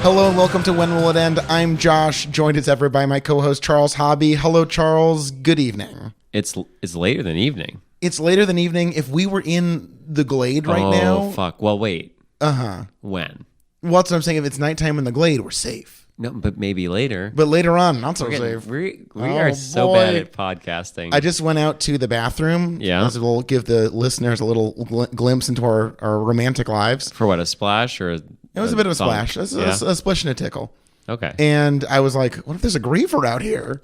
Hello and welcome to When Will It End? I'm Josh, joined as ever by my co-host Charles Hobby. Hello, Charles. Good evening. It's later than evening. It's later than evening. If we were in the Glade right now... Oh, fuck. Well, wait. Uh-huh. When? Well, that's what I'm saying. If it's nighttime in the Glade, we're safe. No, but maybe later. But later on, not so safe. We are so bad at podcasting. I just went out to the bathroom. Yeah. As we'll give the listeners a little glimpse into our romantic lives. For what, a splash or It was a bit of a thunk? splash. A splish and a tickle. Okay. And I was like, what if there's a griever out here?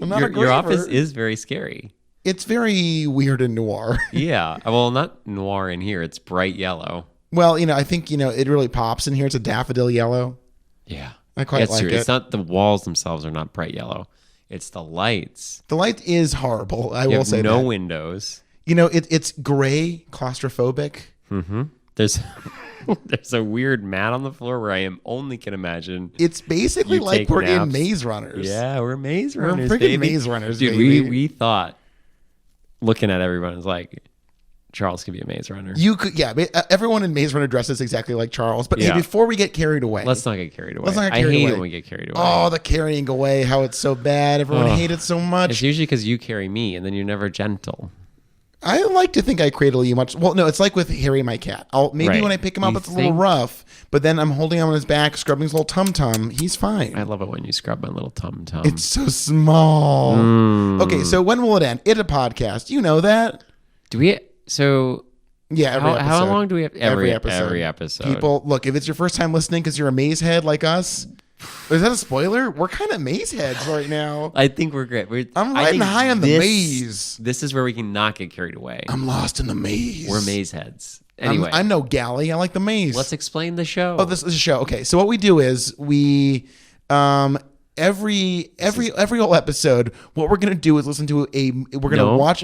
I'm not a griever. Your office is very scary. It's very weird and noir. Yeah. Well, not noir in here. It's bright yellow. Well, I think, it really pops in here. It's a daffodil yellow. Yeah. I quite like true. it. It's not the walls themselves are not bright yellow. It's the lights. The light is horrible. I You will have say no that. windows. It's gray, claustrophobic. Mm-hmm. There's a weird mat on the floor where I only can imagine. It's basically You like take we're in naps. Maze Runners. Yeah, we're Maze We're Runners, freaking baby. Maze Runners, Dude, baby. we thought, looking at everyone, is like, Charles could be a Maze Runner. You could, yeah. Everyone in Maze Runner dresses exactly like Charles. But hey, Yeah. before we get carried away, Let's not get carried away. Let's not get I carried hate away. it when we get carried away. oh, the carrying away, how it's so bad. Everyone Ugh. hates it so It's much. usually because you carry me, and then you're never gentle. I like to think I cradle you much. Well, no, it's like with Harry, my cat. Maybe Right. when I pick him up, You it's a little think- rough. But then I'm holding him on his back, scrubbing his little tum-tum. He's fine. I love it when you scrub my little tum-tum. It's so small. Okay, so when will it end? It's a podcast. You know that? Do we... So... Yeah, every episode. How long do we have? Every episode. Every episode. People, look, if it's your first time listening because you're a maze head like us, is that a spoiler? We're kind of maze heads right now. I think we're great. I'm I riding think high on the maze. This is where we can not get carried away. I'm lost in the maze. We're maze heads. Anyway, I'm no galley. I like the maze. let's explain the show. Oh, this is a show. Okay, so what we do is we every whole episode, what we're gonna do is listen to we're gonna No. watch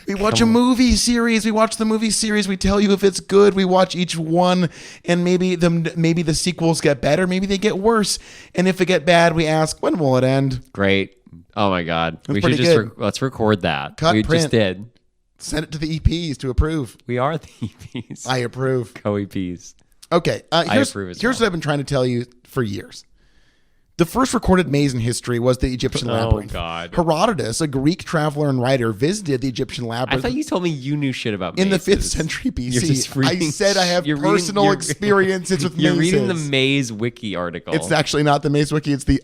we watch a movie series. We watch the movie series. We tell you if it's good. We watch each one, and maybe the sequels get better, maybe they get worse, and if it get bad, we ask when will it end. Great. Oh my God. We should pretty just good. let's record that. Cut, we print. just did. Send it to the EPs to approve. We are the EPs. I approve. Co-EPs. Okay, here's approve as what I've been trying to tell you for years. The first recorded maze in history was the Egyptian labyrinth. God. Herodotus, a Greek traveler and writer, visited the Egyptian I labyrinth thought you told me you knew shit about in the mazes. 5th century You're just BC. I reading- said I have you're reading- personal you're- experiences with You're mazes. reading the Maze Wiki article. It's actually not the Maze Wiki. It's the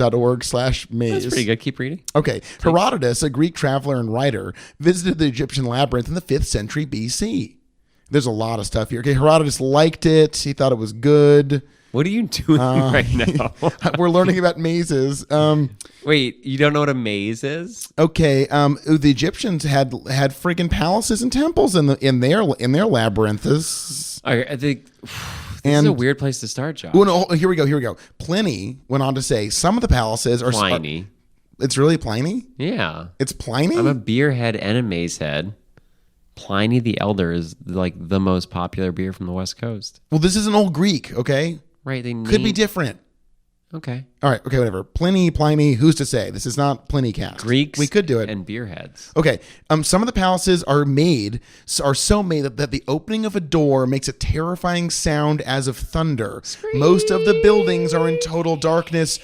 unmuseum.org/maze. That's pretty good. Keep reading. Okay. Herodotus, a Greek traveler and writer, visited the Egyptian labyrinth in the 5th century BC. There's a lot of stuff here. Okay, Herodotus liked it. He thought it was good. What are you doing right now? We're learning about mazes. Wait, you don't know what a maze is? Okay, the Egyptians had friggin' palaces and temples in their labyrinths. I think this is And- a weird place to start, Josh. Oh, no, here we go. Pliny went on to say some of the palaces are Pliny. It's really Pliny? Yeah. It's Pliny? I'm a beer head and a maze head. Pliny the Elder is like the most popular beer from the West Coast. Well, this is an old Greek, okay? Right. They Could be different. Okay. All right, okay, whatever. Pliny, who's to say? This is not Pliny cast. Greeks. We could do it. And beer heads. Okay, some of the palaces are so made that the opening of a door makes a terrifying sound as of thunder. Most of the buildings are in total darkness.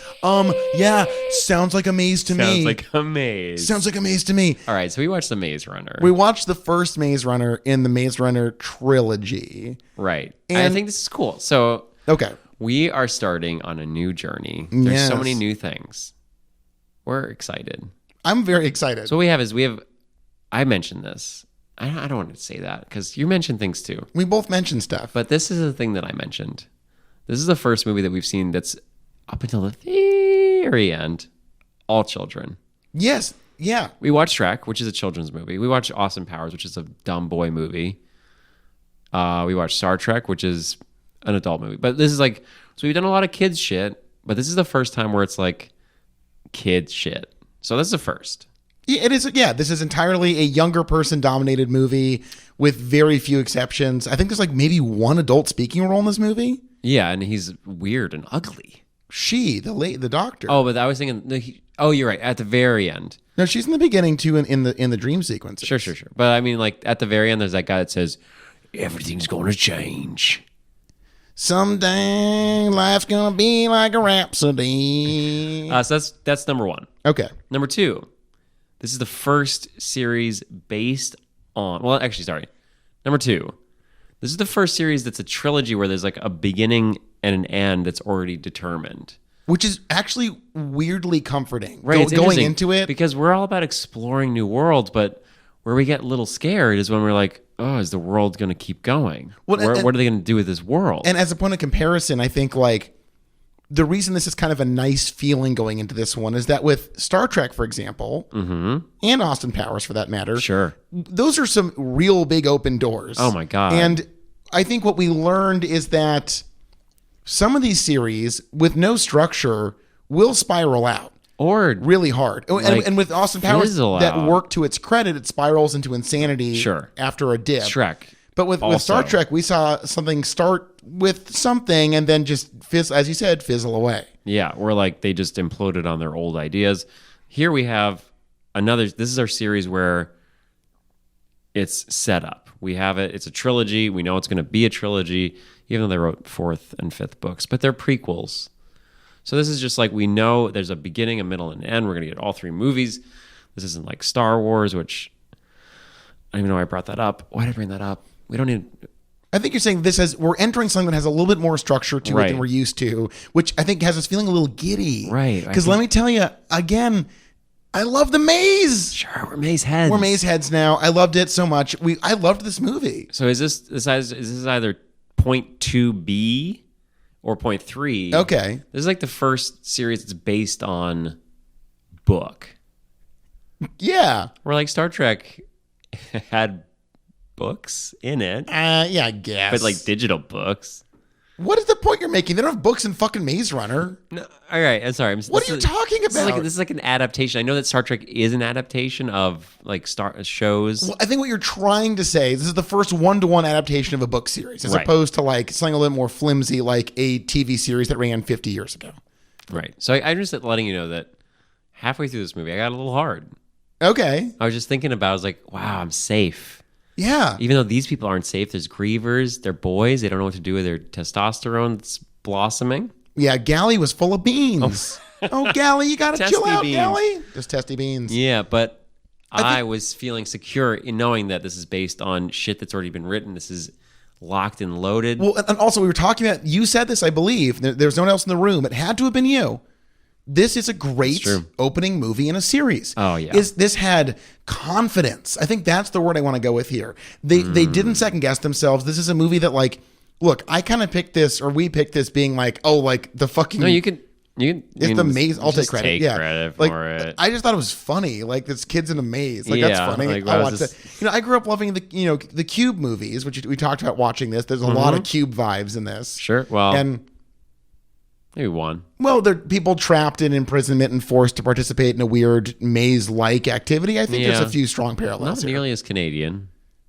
Yeah, sounds like a maze to me. Sounds like a maze. Sounds like a maze to me. All right. So we watched The Maze Runner. We watched the first Maze Runner in the Maze Runner trilogy. Right. And- And I think this is cool. So Okay. we are starting on a new journey. There's so Yes. many new things. We're excited. I'm very excited. So what we have, I mentioned this. I don't want to say that because you mentioned things too. We both mentioned stuff. But this is the thing that I mentioned. This is the first movie that we've seen that's up until the very end, all children. Yes. Yeah. We watched Shrek, which is a children's movie. We watched Austin Powers, which is a dumb boy movie. We watched Star Trek, which is an adult movie. But this is like, so we've done a lot of kids shit, but this is the first time where it's like kids shit. So this is the first. Yeah, it is. Yeah, this is entirely a younger person dominated movie with very few exceptions. I think there's like maybe one adult speaking role in this movie. Yeah, and he's weird and ugly. The doctor. Oh, but I was thinking, you're right. At the very end. No, she's in the beginning too in the dream sequences. Sure. But I mean, like at the very end, there's that guy that says, everything's going to change. Someday life's gonna be like a rhapsody. So that's number one. Okay. Number two, this is the first series based on. Well, actually, sorry. Number two, this is the first series that's a trilogy where there's like a beginning and an end that's already determined. Which is actually weirdly comforting. Right, it's going interesting into it. because we're all about exploring new worlds, but where we get a little scared is when we're like, oh, is the world going to keep going? Well, what are they going to do with this world? And as a point of comparison, I think like the reason this is kind of a nice feeling going into this one is that with Star Trek, for example, and Austin Powers for that matter, Sure. those are some real big open doors. Oh my God. And I think what we learned is that some of these series with no structure will spiral out. Or Really hard. And with Austin Powers, fizzle that out. work to its credit, it spirals into insanity Sure. after a dip. Shrek. But with Star Also. Trek, we saw something start with something and then just, as you said, fizzle away. Yeah, where like they just imploded on their old ideas. Here we have another. This is our series where it's set up. We have it. It's a trilogy. We know it's going to be a trilogy, even though they wrote fourth and fifth books, but they're prequels. So this is just like we know there's a beginning, a middle, and an end. We're going to get all three movies. This isn't like Star Wars, which I don't even know why I brought that up. Why did I bring that up? We don't need. I think you're saying we're entering something that has a little bit more structure to it Right. than we're used to, which I think has us feeling a little giddy. Right. Because let me tell you, again, I love the maze. Sure, we're Maze heads. We're maze heads now. I loved it so much. I loved this movie. So is this either point 2B or point 3? Okay. This is like the first series that's based on book. Yeah. Where like Star Trek had books in it, Yeah, I guess. but like digital books. What is the point you're making? They don't have books in fucking Maze Runner. No, all right, I'm sorry. What are you talking This about? is like an adaptation. I know that Star Trek is an adaptation of like shows. Well, I think what you're trying to say is this is the first one-to-one adaptation of a book series, as Right. opposed to like something a little more flimsy, like a TV series that ran 50 years ago. Right. So I'm just letting you know that halfway through this movie, I got a little hard. Okay. I was just thinking about. I was like, wow, I'm safe. Yeah. Even though these people aren't safe, there's grievers, they're boys, they don't know what to do with their testosterone that's blossoming. Yeah, Galley was full of beans. Oh, Galley, you gotta chill Testy out, beans. Galley. Just testy beans. Yeah, but I was feeling secure in knowing that this is based on shit that's already been written. This is locked and loaded. Well, and also we were talking about, you said this, I believe. There's no one else in the room. It had to have been you. This is a great true. opening movie in a series. Oh, yeah. This had confidence. I think that's the word I want to go with here. They didn't second guess themselves. This is a movie that like, look, I kind of picked this, or we picked this being like, oh, like the fucking. No, you can. It's the maze. I'll take just credit. Take yeah, credit like, for it. I just thought it was funny. Like this kid's in a maze. Like that's Yeah, funny. like, I wow, watched this- it. I grew up loving the Cube movies, which we talked about watching this. There's a lot of Cube vibes in this. Sure. Well, And maybe one. well, they're people trapped in imprisonment and forced to participate in a weird maze-like activity. I think there's Yeah. a few strong parallels Not here. nearly as Canadian.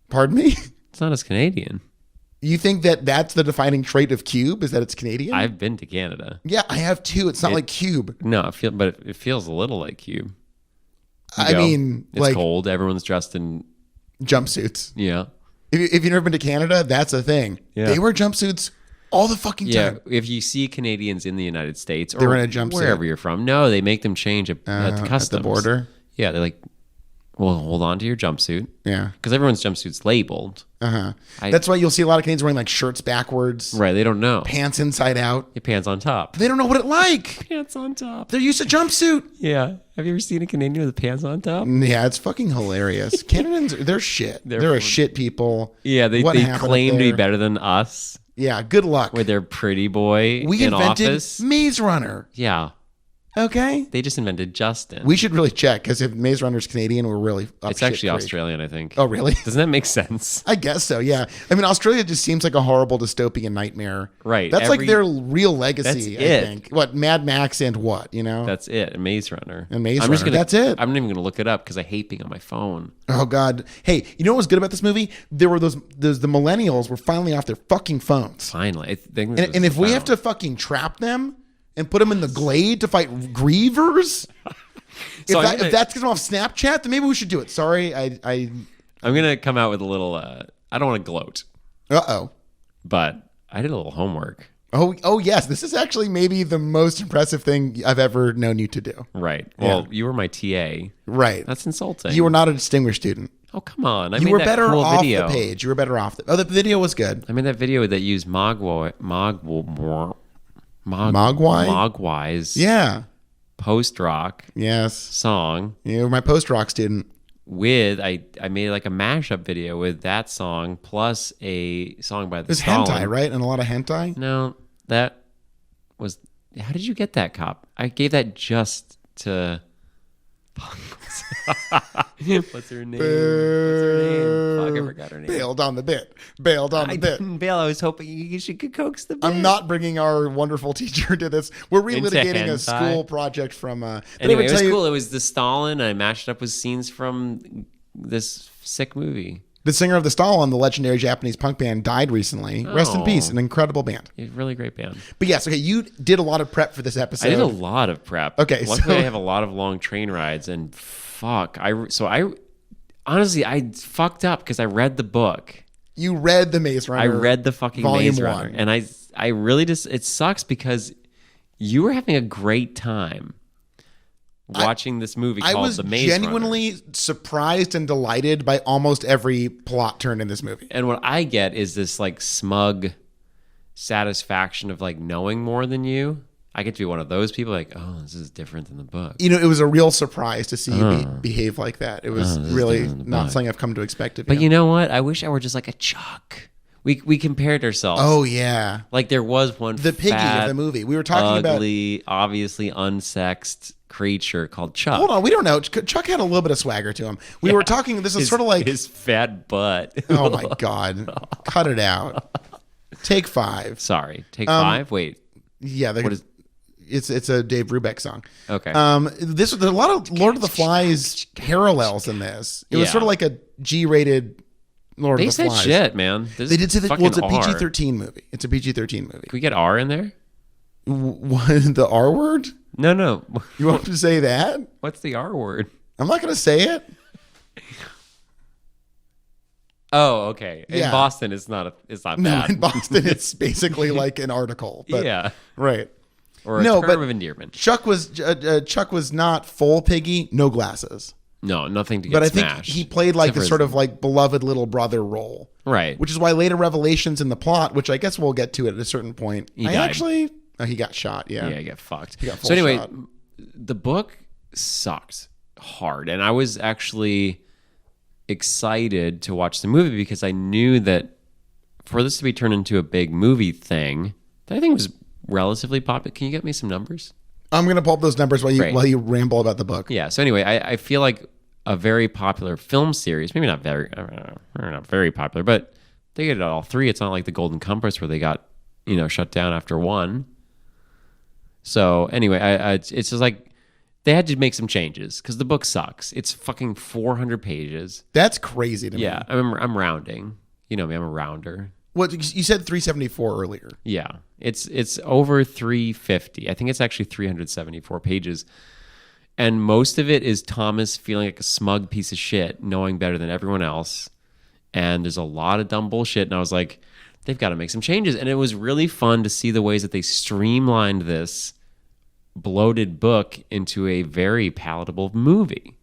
Pardon me? It's not as Canadian. You think that that's the defining trait of Cube? Is that it's Canadian? I've been to Canada. Yeah, I have too. It's not like Cube. No, but it feels a little like Cube. You I go, mean, it's like cold. Everyone's dressed in jumpsuits. yeah. If you've never been to Canada, that's a thing. Yeah. They wear jumpsuits all the fucking Yeah, time. if you see Canadians in the United States or They're in a jumpsuit. wherever you're from, no, they make them change at At customs. the border. Yeah, they're like, well, hold on to your jumpsuit Yeah. because everyone's jumpsuit's labeled. That's why you'll see a lot of Canadians wearing like shirts backwards, Right, they don't know. pants inside out. Your pants on top. They don't know what it like. Pants on top. They're used to jumpsuit. Yeah. Have you ever seen a Canadian with pants on top? Yeah, it's fucking hilarious. Canadians, they're shit. They're a shit people. Yeah, they What happened claim up to be there? better than us Yeah, good luck. with their pretty boy We in invented office. Maze Runner. Yeah, Okay, they just invented Justin. we should really check because if Maze Runner's Canadian, we're really up it's shit actually creek. Australian, I think. Oh, really? Doesn't that make sense? I guess so. Yeah. I mean, Australia just seems like a horrible dystopian nightmare. Right. That's like their real legacy. That's I it. think. What Mad Max and what That's it. Maze Runner. And Maze I'm just Runner. That's it. I'm not even going to look it up because I hate being on my phone. Oh God. Hey, you know what was good about this movie? There were those the millennials were finally off their fucking phones. Finally. I think this And was if we have found. to fucking trap them and put them in the glade to fight grievers, So I'm if gonna- that's gonna off Snapchat, then maybe we should do it. Sorry, I I'm going to come out with a little, I don't want to gloat, oh. but I did a little homework. Oh yes. This is actually maybe the most impressive thing I've ever known you to do. Right. Well, you were my TA. Right. That's insulting. You were not a distinguished student. Oh, come on. You were better off the page. You were better off. The video was good. I made that video that used Mogwai's Yeah. post-rock Yes. song. You were my post-rock student. With I made like a mashup video with that song plus a song by the There's Stalin. hentai, right? And a lot of hentai? No, that was. How did you get that, Cop? I gave that just to. What's her name? Fuck, I forgot her name. Bailed on the bit. Bailed on the I bit. didn't bail. I was hoping she could coax the bit. I'm not bringing our wonderful teacher to this. We're relitigating a hentai. school project from. Anyway, it was cool. It was the Stalin. And I mashed it up with scenes from this sick movie. The singer of the Stalin, the legendary Japanese punk band, died recently. Rest in Oh. peace. An incredible band. A really great band. But yes, okay, you did a lot of prep for this episode. I did a lot of prep. Okay, luckily so- I have a lot of long train rides, and fuck, I honestly I fucked up because I read the book. You read the Maze Runner. I read the fucking Volume Maze Runner, 1. and I really just it sucks because you were having a great time watching this movie I called was The Maze Runner. genuinely surprised and delighted by almost every plot turn in this movie. And what I get is this like smug satisfaction of like knowing more than you. I get to be one of those people like, oh, this is different than the book. You know, it was a real surprise to see you behave like that. It was this is really different than the not book. something I've come to expect of But you. you know what? I wish I were just like a Chuck. We compared ourselves. Oh, yeah. Like there was one The piggy fat, of the movie. We were talking about... ugly, obviously unsexed creature called Chuck. Hold on, we don't know. Chuck had a little bit of swagger to him. We were talking... This is sort of like... his fat butt. Oh, my God. Cut it out. Take 5. Sorry. Take 5? Wait. Yeah. What is... It's a Dave Brubeck song. Okay. There's a lot of Lord of the Flies parallels in this. It was Yeah. sort of like a G-rated Lord They of the said Flies. shit, man. This They did say that. fucking Well, it's a R. PG-13 movie. It's a PG-13 movie. Can we get R in there? What, the R word? No. You want to say that? What's the R word? I'm not going to say it. Oh, okay. In Yeah. Boston, it's not No, bad. in Boston, it's basically like an article. But, Yeah. Right. Or a No, term but of endearment. Chuck was not full piggy, no glasses. No, nothing to get But I smashed. think he played like Except this for sort his- of like beloved little brother role. Right. Which is why later revelations in the plot, which I guess we'll get to at a certain point. He died. He got shot. Yeah. Yeah, get fucked. He got full So anyway, shot. the book sucked hard, and I was actually excited to watch the movie because I knew that for this to be turned into a big movie thing, that I think was relatively popular. Can you get me some numbers? I'm gonna pull up those numbers while Great. you ramble about the book. Yeah. So anyway, I feel like a very popular film series, maybe not very popular, but they get all 3. It's not like the Golden Compass where they got shut down after 1. So anyway, it's just like they had to make some changes because the book sucks. It's fucking 400 pages. That's crazy to me. Yeah, I'm rounding. You know me, I'm a rounder. What you said 374 earlier. Yeah, it's over 350. I think it's actually 374 pages. And most of it is Thomas feeling like a smug piece of shit, knowing better than everyone else. And there's a lot of dumb bullshit. And I was like, they've got to make some changes. And it was really fun to see the ways that they streamlined this bloated book into a very palatable movie.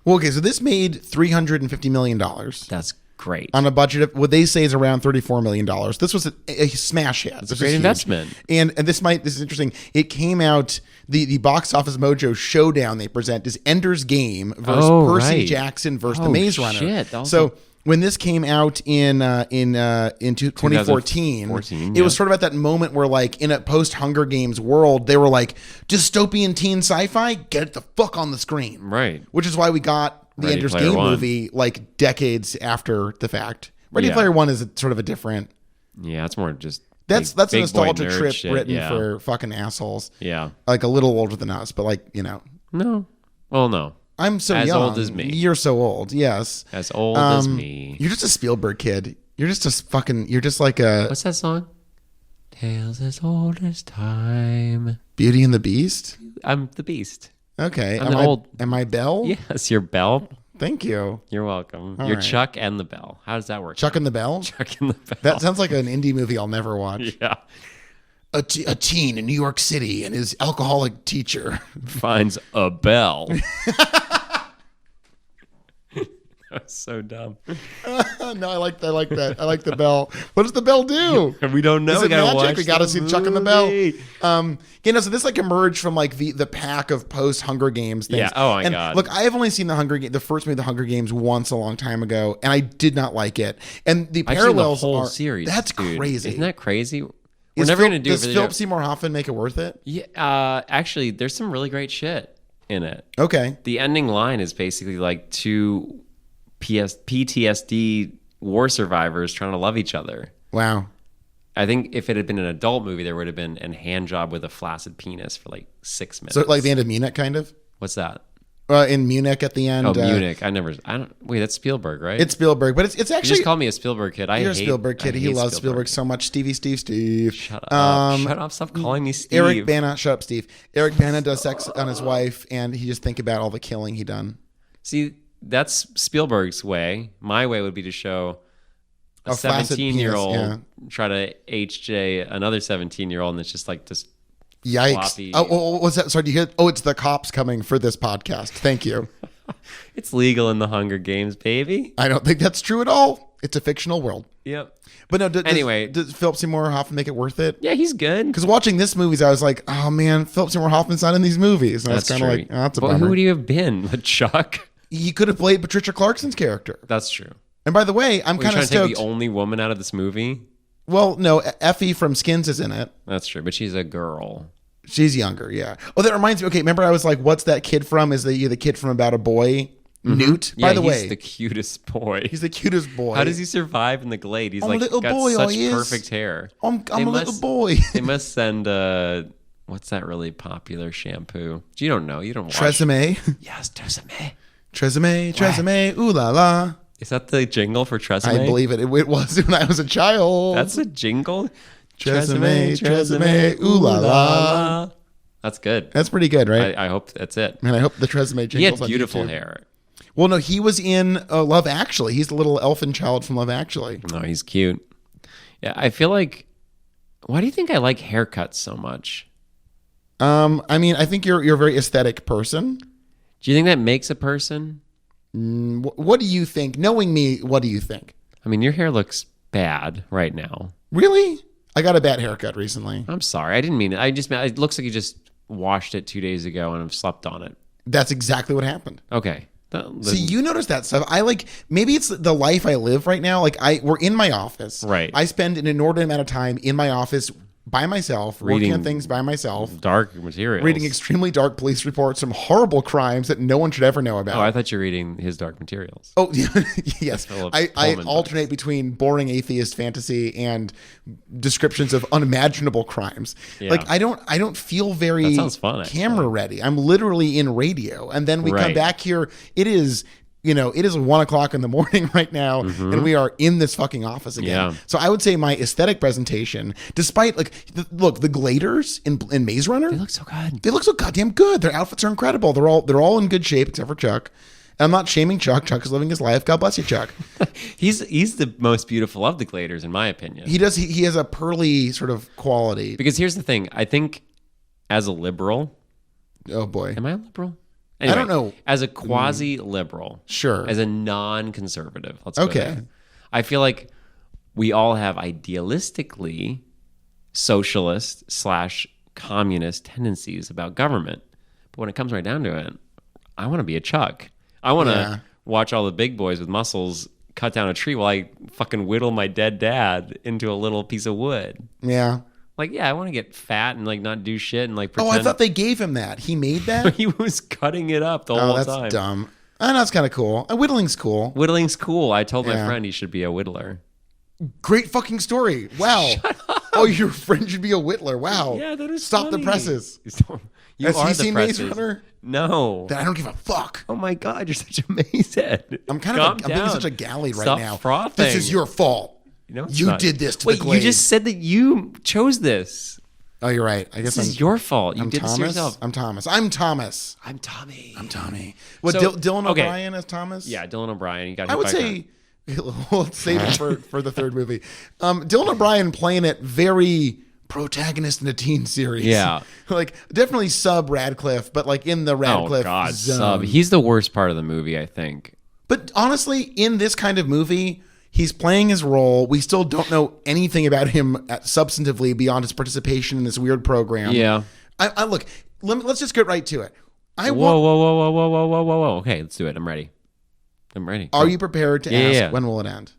Well, okay, so this made $350 million That's great. on a budget of what they say is around $34 million. This was a smash hit. It's a great investment. And this is interesting. It came out, the Box Office Mojo showdown they present is Ender's Game versus Percy right. Jackson versus Oh, The Maze Runner. shit. That was So when this came out in 2014, 2014, it was sort of at that moment where, like, in a post-Hunger Games world, they were like, dystopian teen sci-fi, get it the fuck on the screen. Right. Which is why we got the Ready Ender's Player Game One. movie like decades after the fact. Ready Yeah. Player One is sort of a different. Yeah, it's more just That's a big boy nostalgia nerd trip shit. written Yeah. for fucking assholes. Yeah. Like a little older than us, but like, No. Well, no. I'm so As young. old as me. You're so old. Yes. As old as me. You're just a Spielberg kid. You're just a fucking. You're just like a What's that song? Tales as old as time. Beauty and the Beast. I'm the Beast. Okay. I'm the old- Am I Belle? Yes, you're Belle. Thank you. You're welcome. All You're right. Chuck and the Bell. How does that work? Chuck and the Bell? Chuck and the Bell. That sounds like an indie movie I'll never watch. Yeah. A teen in New York City and his alcoholic teacher. Finds a bell. That's so dumb. No, I like that. I like the bell. What does the bell do? We don't know. Is We it gotta magic? watch We gotta the see Chuck and the Bell. movie. So this like emerged from like the pack of post Hunger Games things. Yeah. Oh my and God. Look, I have only seen the first movie, The Hunger Games, once a long time ago, and I did not like it. And the I've seen parallels the whole are series. that's dude. crazy. Isn't that crazy? We're never gonna do it Does for the Philip Seymour Hoffman make it worth it? Yeah. Actually, there's some really great shit in it. Okay. The ending line is basically like two PTSD war survivors trying to love each other. Wow. I think if it had been an adult movie, there would have been a hand job with a flaccid penis for like 6 minutes. So like the end of Munich, kind of. What's that? In Munich at the end. Oh, Munich. I don't. Wait, that's Spielberg, right? It's Spielberg, but it's You actually. just called me a Spielberg kid. You're a Spielberg kid. He loves Spielberg so much. Steve. Shut up. Shut up. Stop calling me Steve. Eric Bana. Shut up, Steve. Eric Bana does sex on his wife, and he just think about all the killing he done. See, that's Spielberg's way. My way would be to show a flaccid 17-year-old penis, try to HJ another 17-year-old, and it's just like this. Yikes. Floppy. Oh, what's that? Sorry, do you hear? Oh, it's the cops coming for this podcast. Thank you. It's legal in the Hunger Games, baby. I don't think that's true at all. It's a fictional world. Yep. But no, Anyway. does Philip Seymour Hoffman make it worth it? Yeah, he's good. Because watching this movies, I was like, oh man, Philip Seymour Hoffman's not in these movies. And That's I was true. kind of like, oh, that's a But bummer. who would he have been? Chuck? He could have played Patricia Clarkson's character. That's true. And by the way, I'm We're kind trying of to take stoked. the only woman out of this movie. Well, no, Effie from Skins is in it. That's true, but she's a girl. She's younger, yeah. Oh, that reminds me. Okay, remember I was like, "What's that kid from?" Is the kid from About a Boy? Newt. Yeah, By the he's way, the cutest boy. he's the cutest boy. How does he survive in the glade? He's I'm a like little got boy, such he is. perfect hair. I'm They a little must- boy. They must send what's that really popular shampoo? You don't know. You don't watch. Tresemme, Yes, Tresemme. Tresemme, ooh la la. Is that the jingle for Tresemme? I believe it. It was when I was a child. That's a jingle. Tresemme, ooh la la. That's good. That's pretty good, right? I hope that's it. Man, I hope the Tresemme jingles He had on beautiful YouTube. hair. Well, no, he was in Love Actually. He's the little elfin child from Love Actually. No, he's cute. Yeah, I feel like. Why do you think I like haircuts so much? I mean, I think you're a very aesthetic person. Do you think that makes a person? What do you think? Knowing me, what do you think? I mean, your hair looks bad right now. Really? I got a bad haircut recently. I'm sorry. I didn't mean it. I just meant it looks like you just washed it 2 days ago and have slept on it. That's exactly what happened. Okay. See, you notice that stuff. I like, maybe it's the life I live right now. Like we're in my office. Right. I spend an inordinate amount of time in my office by myself, working Reading on things by myself, dark materials. reading extremely dark police reports, some horrible crimes that no one should ever know about. Oh, I thought you were reading his dark materials. Oh, yes. Philip I Pullman alternate between boring atheist fantasy and descriptions of unimaginable crimes. Yeah. Like I don't feel very That sounds fun, actually. camera ready. I'm literally in radio, and then we come Right. back here. It is 1:00 in the morning right now, and we are in this fucking office again. Yeah. So I would say my aesthetic presentation, despite the gladers in Maze Runner, They look so good. they look so goddamn good. Their outfits are incredible. They're all in good shape except for Chuck. And I'm not shaming Chuck. Chuck is living his life. God bless you, Chuck. He's the most beautiful of the Gladers, in my opinion. He does. He has a pearly sort of quality. Because here's the thing. I think as a liberal, Oh boy. am I a liberal? I don't know. As a quasi-liberal, Sure. as a non-conservative, let's go Okay. there. I feel like we all have idealistically socialist/communist tendencies about government. But when it comes right down to it, I want to be a Chuck. I want to Yeah. watch all the big boys with muscles cut down a tree while I fucking whittle my dead dad into a little piece of wood. Yeah. Like, yeah, I want to get fat and like not do shit and like Oh, pretend I thought they gave him that. He made that. he was cutting it up the Oh, whole that's time. dumb. I know that's kind of cool. Whittling's cool. Whittling's cool. I told my Yeah. friend he should be a whittler. Great fucking story. Wow. Oh, your friend should be a whittler. Wow. Yeah, that is Stop funny. the presses. You Has are he the seen Maze presses. Runner? No. Then I don't give a fuck. Oh my god, you're such a mazehead. I'm kind Calm of I'm being down. such a galley right Stop now. frothing. This is your fault. No, it's You not. did this to Wait, the Glade. you just said that you chose this. Oh, you're right. I guess This is your fault. You did this to yourself. I'm Thomas. I'm Thomas. I'm Tommy. I'm Tommy. What, So, Dylan okay. O'Brien as Thomas? Yeah, Dylan O'Brien. You got hit I would by a say, let's save it for the third movie. Dylan O'Brien playing it very protagonist in a teen series. Yeah. Like, definitely sub Radcliffe, but like in the Radcliffe zone. sub. He's the worst part of the movie, I think. But honestly, in this kind of movie, he's playing his role. We still don't know anything about him substantively beyond his participation in this weird program. Yeah. I look. Let's just get right to it. Whoa. Okay, let's do it. I'm ready. Are you prepared to ask Yeah. when will it end?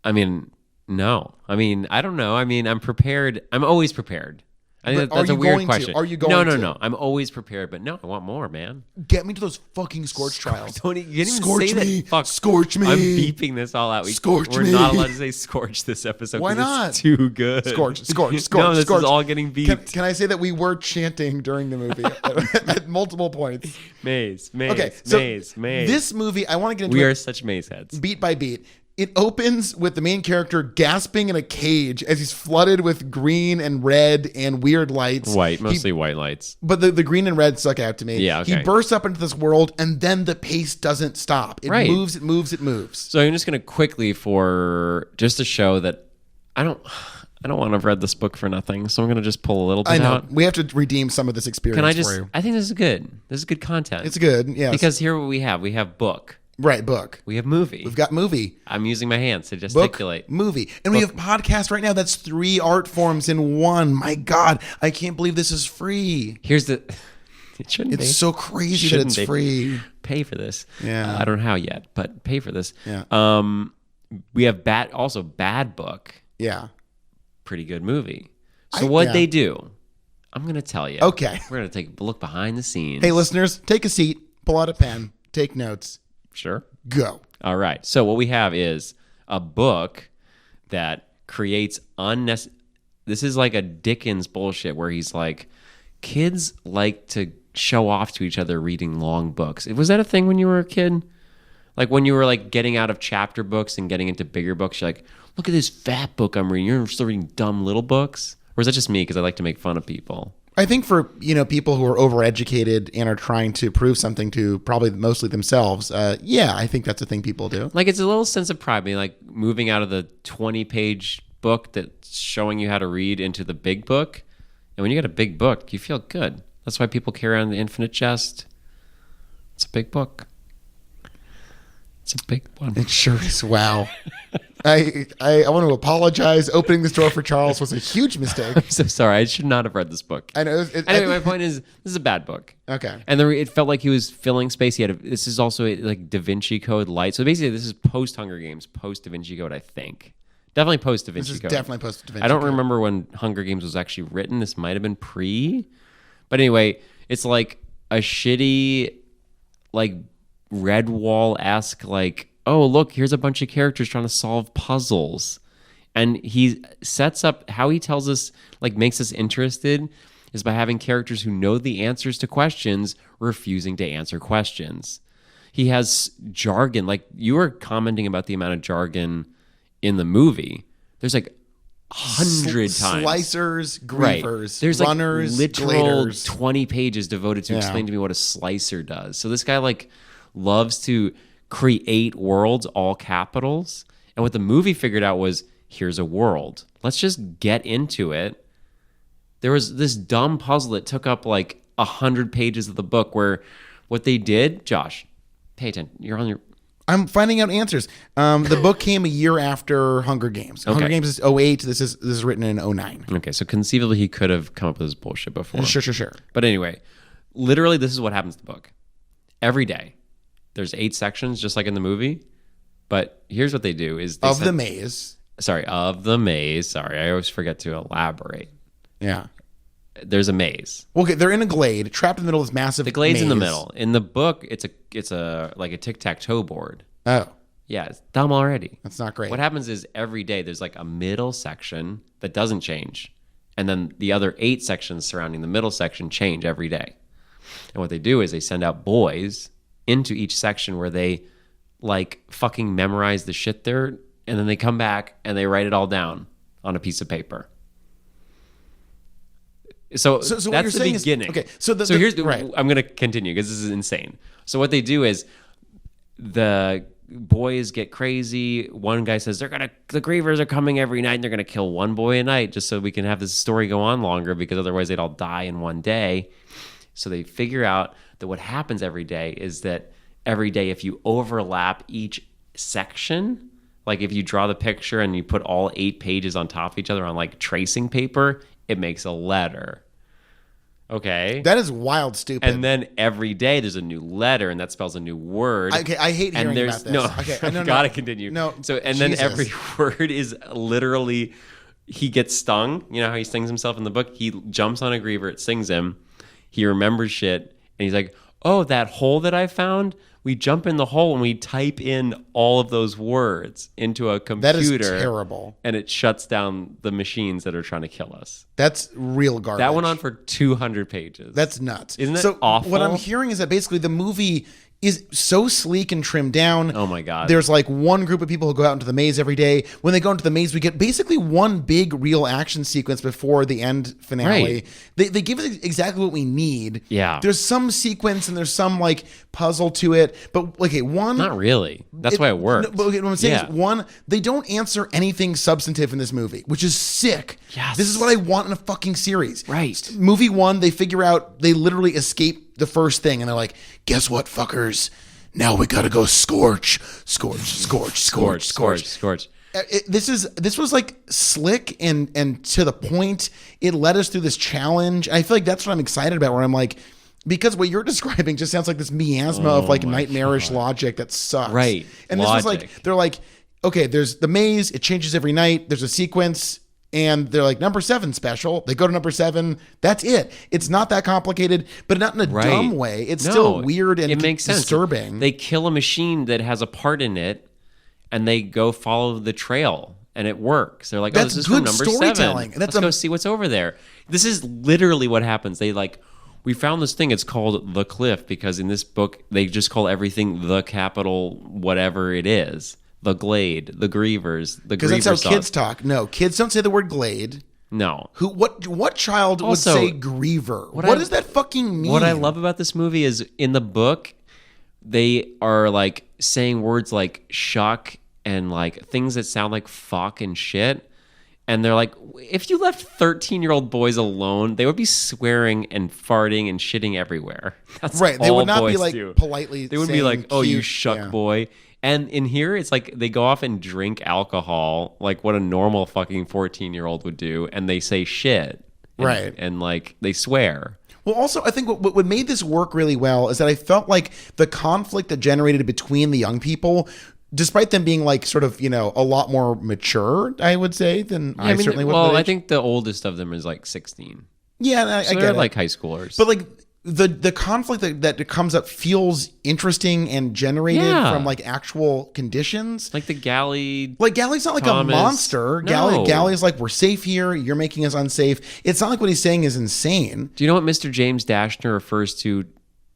I mean, no. I mean, I don't know. I mean, I'm prepared. I'm always prepared. I think But that's are a you weird going to? question. Are you going to? No. I'm always prepared, but no, I want more, man. Get me to those fucking Scorch trials. Don't you didn't even Scorch say me. that. Fuck. Scorch me. I'm beeping this all out. Scorch We're me. not allowed to say scorch this episode. Why 'cause not? It's too good. Scorch. No, this Scorch. is all getting beeped. Can I say that we were chanting during the movie at multiple points? Maze. Okay, so Maze. this movie, I want to get into We it are such maze heads. beat by beat. It opens with the main character gasping in a cage as he's flooded with green and red and weird lights. White, mostly white lights. But the green and red stuck out to me. Yeah, okay. He bursts up into this world, and then the pace doesn't stop. It Right. moves, it moves, it moves. So I'm just gonna quickly for just to show that I don't want to have read this book for nothing. So I'm gonna just pull a little bit I know. out. We have to redeem some of this experience Can I for just? you. I think this is good. This is good content. It's good, yes. Because here what we have. We have book. Right, book. We have movie. We've got movie. I'm using my hands to Book, gesticulate. movie. And we have podcast right now. That's 3 art forms in one. My God, I can't believe this is free. Here's the. It shouldn't be. It's so crazy that Shouldn't it's be. free. Pay for this. Yeah. I don't know how yet, but pay for this. Yeah. We have bad book. Yeah. Pretty good movie. So what yeah. they do, I'm gonna tell you. Okay. We're gonna take a look behind the scenes. Hey, listeners, take a seat, pull out a pen, take notes, Sure. go. All right. So what we have is a book that creates unnecessary. This is like a Dickens bullshit where he's like, kids like to show off to each other reading long books. Was that a thing when you were a kid? Like when you were like getting out of chapter books and getting into bigger books, you're like, look at this fat book I'm reading. You're still reading dumb little books? Or is that just me because I like to make fun of people? I think for people who are overeducated and are trying to prove something to probably mostly themselves, I think that's a thing people do. Like it's a little sense of pride, being like moving out of the 20-page book that's showing you how to read into the big book. And when you get a big book, you feel good. That's why people carry around the Infinite Jest. It's a big book. It's a big one. It sure is. Wow. I want to apologize. Opening this door for Charles was a huge mistake. I'm so sorry. I should not have read this book. I know. Anyway, my point is, this is a bad book. Okay. And it felt like he was filling space. This is also like Da Vinci Code light. So basically, this is post Hunger Games, post Da Vinci Code. I think definitely post Da Vinci This is Code. definitely post Da Vinci I don't Code. remember when Hunger Games was actually written. This might have been pre. But anyway, it's like a shitty, like Redwall-esque, like, oh, look, here's a bunch of characters trying to solve puzzles. And he sets up how he tells us, like, makes us interested is by having characters who know the answers to questions refusing to answer questions. He has jargon. Like, you were commenting about the amount of jargon in the movie. There's like 100 times. Slicers, Right. griefers, There's runners, like literal gladers. 20 pages devoted to explain to me what a slicer does. So this guy like loves to create worlds, all capitals. And what the movie figured out was, here's a world. Let's just get into it. There was this dumb puzzle that took up like 100 pages of the book where what they did, Josh, pay attention. You're on your... I'm finding out answers. The book came a year after Hunger Games. Hunger Games is 08. This is written in 09. Okay, so conceivably he could have come up with this bullshit before. Sure. But anyway, literally this is what happens to the book. Every day, there's 8 sections, just like in the movie. But here's what they do is... Of the maze. Sorry, of the maze. Sorry, I always forget to elaborate. Yeah. There's a maze. Okay, they're in a glade, trapped in the middle of this massive The glade's in the maze. middle. In the book, it's a like a tic-tac-toe board. Oh, Yeah, it's dumb already. that's not great. What happens is every day there's like a middle section that doesn't change. And then the other 8 sections surrounding the middle section change every day. And what they do is they send out boys into each section where they like fucking memorize the shit there. And then they come back and they write it all down on a piece of paper. So, So what that's you're the saying beginning. is okay. So here's right. I'm gonna continue because this is insane. So what they do is the boys get crazy. One guy says the grievers are coming every night and they're gonna kill one boy a night just so we can have this story go on longer because otherwise they'd all die in one day. So they figure out that what happens every day is that every day if you overlap each section, like if you draw the picture and you put all 8 pages on top of each other on like tracing paper, it makes a letter. Okay. That is wild stupid. And then every day there's a new letter and that spells a new word. Okay, I hate hearing about this. No, okay, I've gotta continue. No, so and Jesus. then every word is literally he gets stung. You know how he stings himself in the book? He jumps on a griever, it stings him. He remembers shit and he's like, oh, that hole that I found, we jump in the hole and we type in all of those words into a computer. That is terrible. And it shuts down the machines that are trying to kill us. That's real garbage. That went on for 200 pages. That's nuts. Isn't it awful? What I'm hearing is that basically the movie is so sleek and trimmed down. Oh my God. There's like one group of people who go out into the maze every day. When they go into the maze, we get basically one big real action sequence before the end finale. Right. They give us exactly what we need. Yeah. There's some sequence and there's some like puzzle to it. But okay, one... Not really. That's why it works. No, but okay, what I'm saying Yeah. is, one, they don't answer anything substantive in this movie, which is sick. Yes. This is what I want in a fucking series. Right. Movie 1, they figure out, they literally escape the first thing, and they're like, guess what, fuckers? Now we gotta go scorch. This was like slick and to the point. It led us through this challenge. I feel like that's what I'm excited about, where I'm like, because what you're describing just sounds like this miasma of like nightmarish logic that sucks. Right. And this was Logic. like, they're like, okay, there's the maze, it changes every night, there's a sequence, and they're like, number 7 special. They go to number 7. That's it. It's not that complicated, but not in a dumb way. It's still weird and it makes disturbing. Sense. They kill a machine that has a part in it, and they go follow the trail, and it works. They're like, oh, That's this is good from number storytelling. 7. That's Let's go see what's over there. This is literally what happens. They like, we found this thing. It's called The Cliff because in this book, they just call everything the capital whatever it is. The Glade, the Grievers, the Griever Because that's how sauce. kids talk. No, kids don't say the word glade. No. What child Also, would say griever? What does that fucking mean? What I love about this movie is in the book, they are like saying words like shuck and like things that sound like fuck and shit. And they're like, if you left 13-year-old boys alone, they would be swearing and farting and shitting everywhere. That's Right. They all would not be boys like do. politely They would be saying like, oh, you cute. shuck Yeah. boy. And in here, it's like they go off and drink alcohol, like what a normal fucking 14-year-old would do, and they say shit. Right. And like they swear. Well, also, I think what made this work really well is that I felt like the conflict that generated between the young people, despite them being like sort of, you know, a lot more mature, I would say, than I certainly would. Well, I think the oldest of them is like 16. Yeah, I So get they're it. like high schoolers. But like the conflict that comes up feels interesting and generated Yeah. from like actual conditions. like the galley. Like Galley's not like Thomas. a monster. No. Galley's like, we're safe here. You're making us unsafe. It's not like what he's saying is insane. Do you know what Mr. James Dashner refers to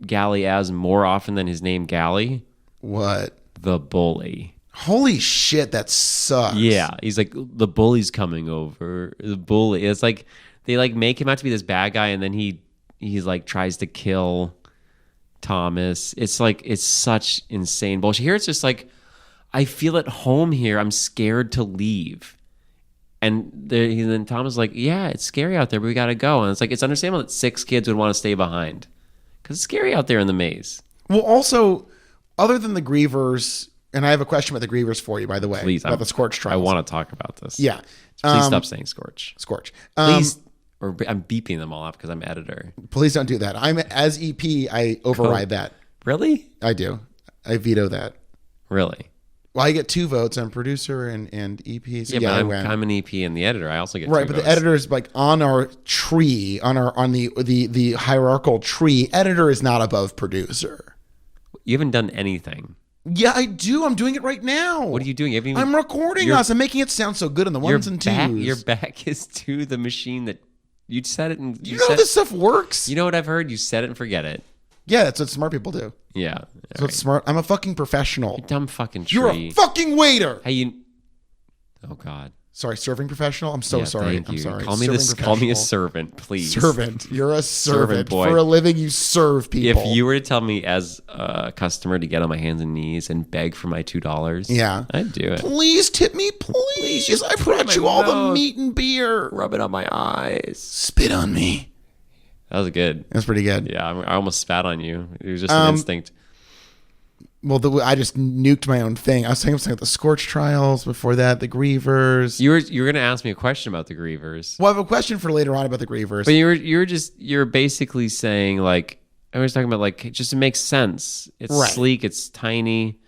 Galley as more often than his name Galley? What? The bully. Holy shit, that sucks. Yeah, he's like, the bully's coming over. The bully. It's like they like make him out to be this bad guy, and then he's like tries to kill Thomas. It's like it's such insane bullshit. Here it's just like, I feel at home here. I'm scared to leave. And then Thomas is like, yeah, it's scary out there, but we got to go. And it's like, it's understandable that 6 kids would want to stay behind because it's scary out there in the maze. Well, also, other than the Grievers, and I have a question about the Grievers for you, by the way. Please, about the Scorch I trials. want to talk about this. Yeah. Please stop saying Scorch. Scorch. Please. Or I'm beeping them all up because I'm editor. Please don't do that. I'm as EP, I override that. Really? I do. I veto that. Really? Well, I get 2 votes. I'm producer and EP. So Yeah, I but win. I'm an EP and the editor. I also get Right, 2 but votes. the editor is like on our tree, on the hierarchical tree. Editor is not above producer. You haven't done anything. Yeah, I do. I'm doing it right now. What are you doing? You haven't even, I'm recording us. I'm making it sound so good in the ones and twos. Your back is to the machine that you said it and you know how this stuff works? You know what I've heard? You set it and forget it. Yeah, that's what smart people do. Yeah. That's what's smart. I'm a fucking professional. Dumb fucking tree. You're a fucking waiter. Hey, you. Oh God. Sorry, serving professional. I'm so Yeah, sorry. thank I'm you. sorry. Call me a servant, please. Servant. You're a servant. boy. For a living, you serve people. If you were to tell me as a customer to get on my hands and knees and beg for my $2, yeah, I'd do it. Please tip me, please. I brought you all the meat and beer. Rub it on my eyes. Spit on me. That was good. That's pretty good. Yeah, I almost spat on you. It was just an instinct. Well, I just nuked my own thing. I was saying about the Scorch Trials. Before that, the Grievers. You were going to ask me a question about the Grievers. Well, I have a question for later on about the Grievers. But you're basically saying, like, I was talking about, like, just it makes sense. It's right. Sleek. It's tiny.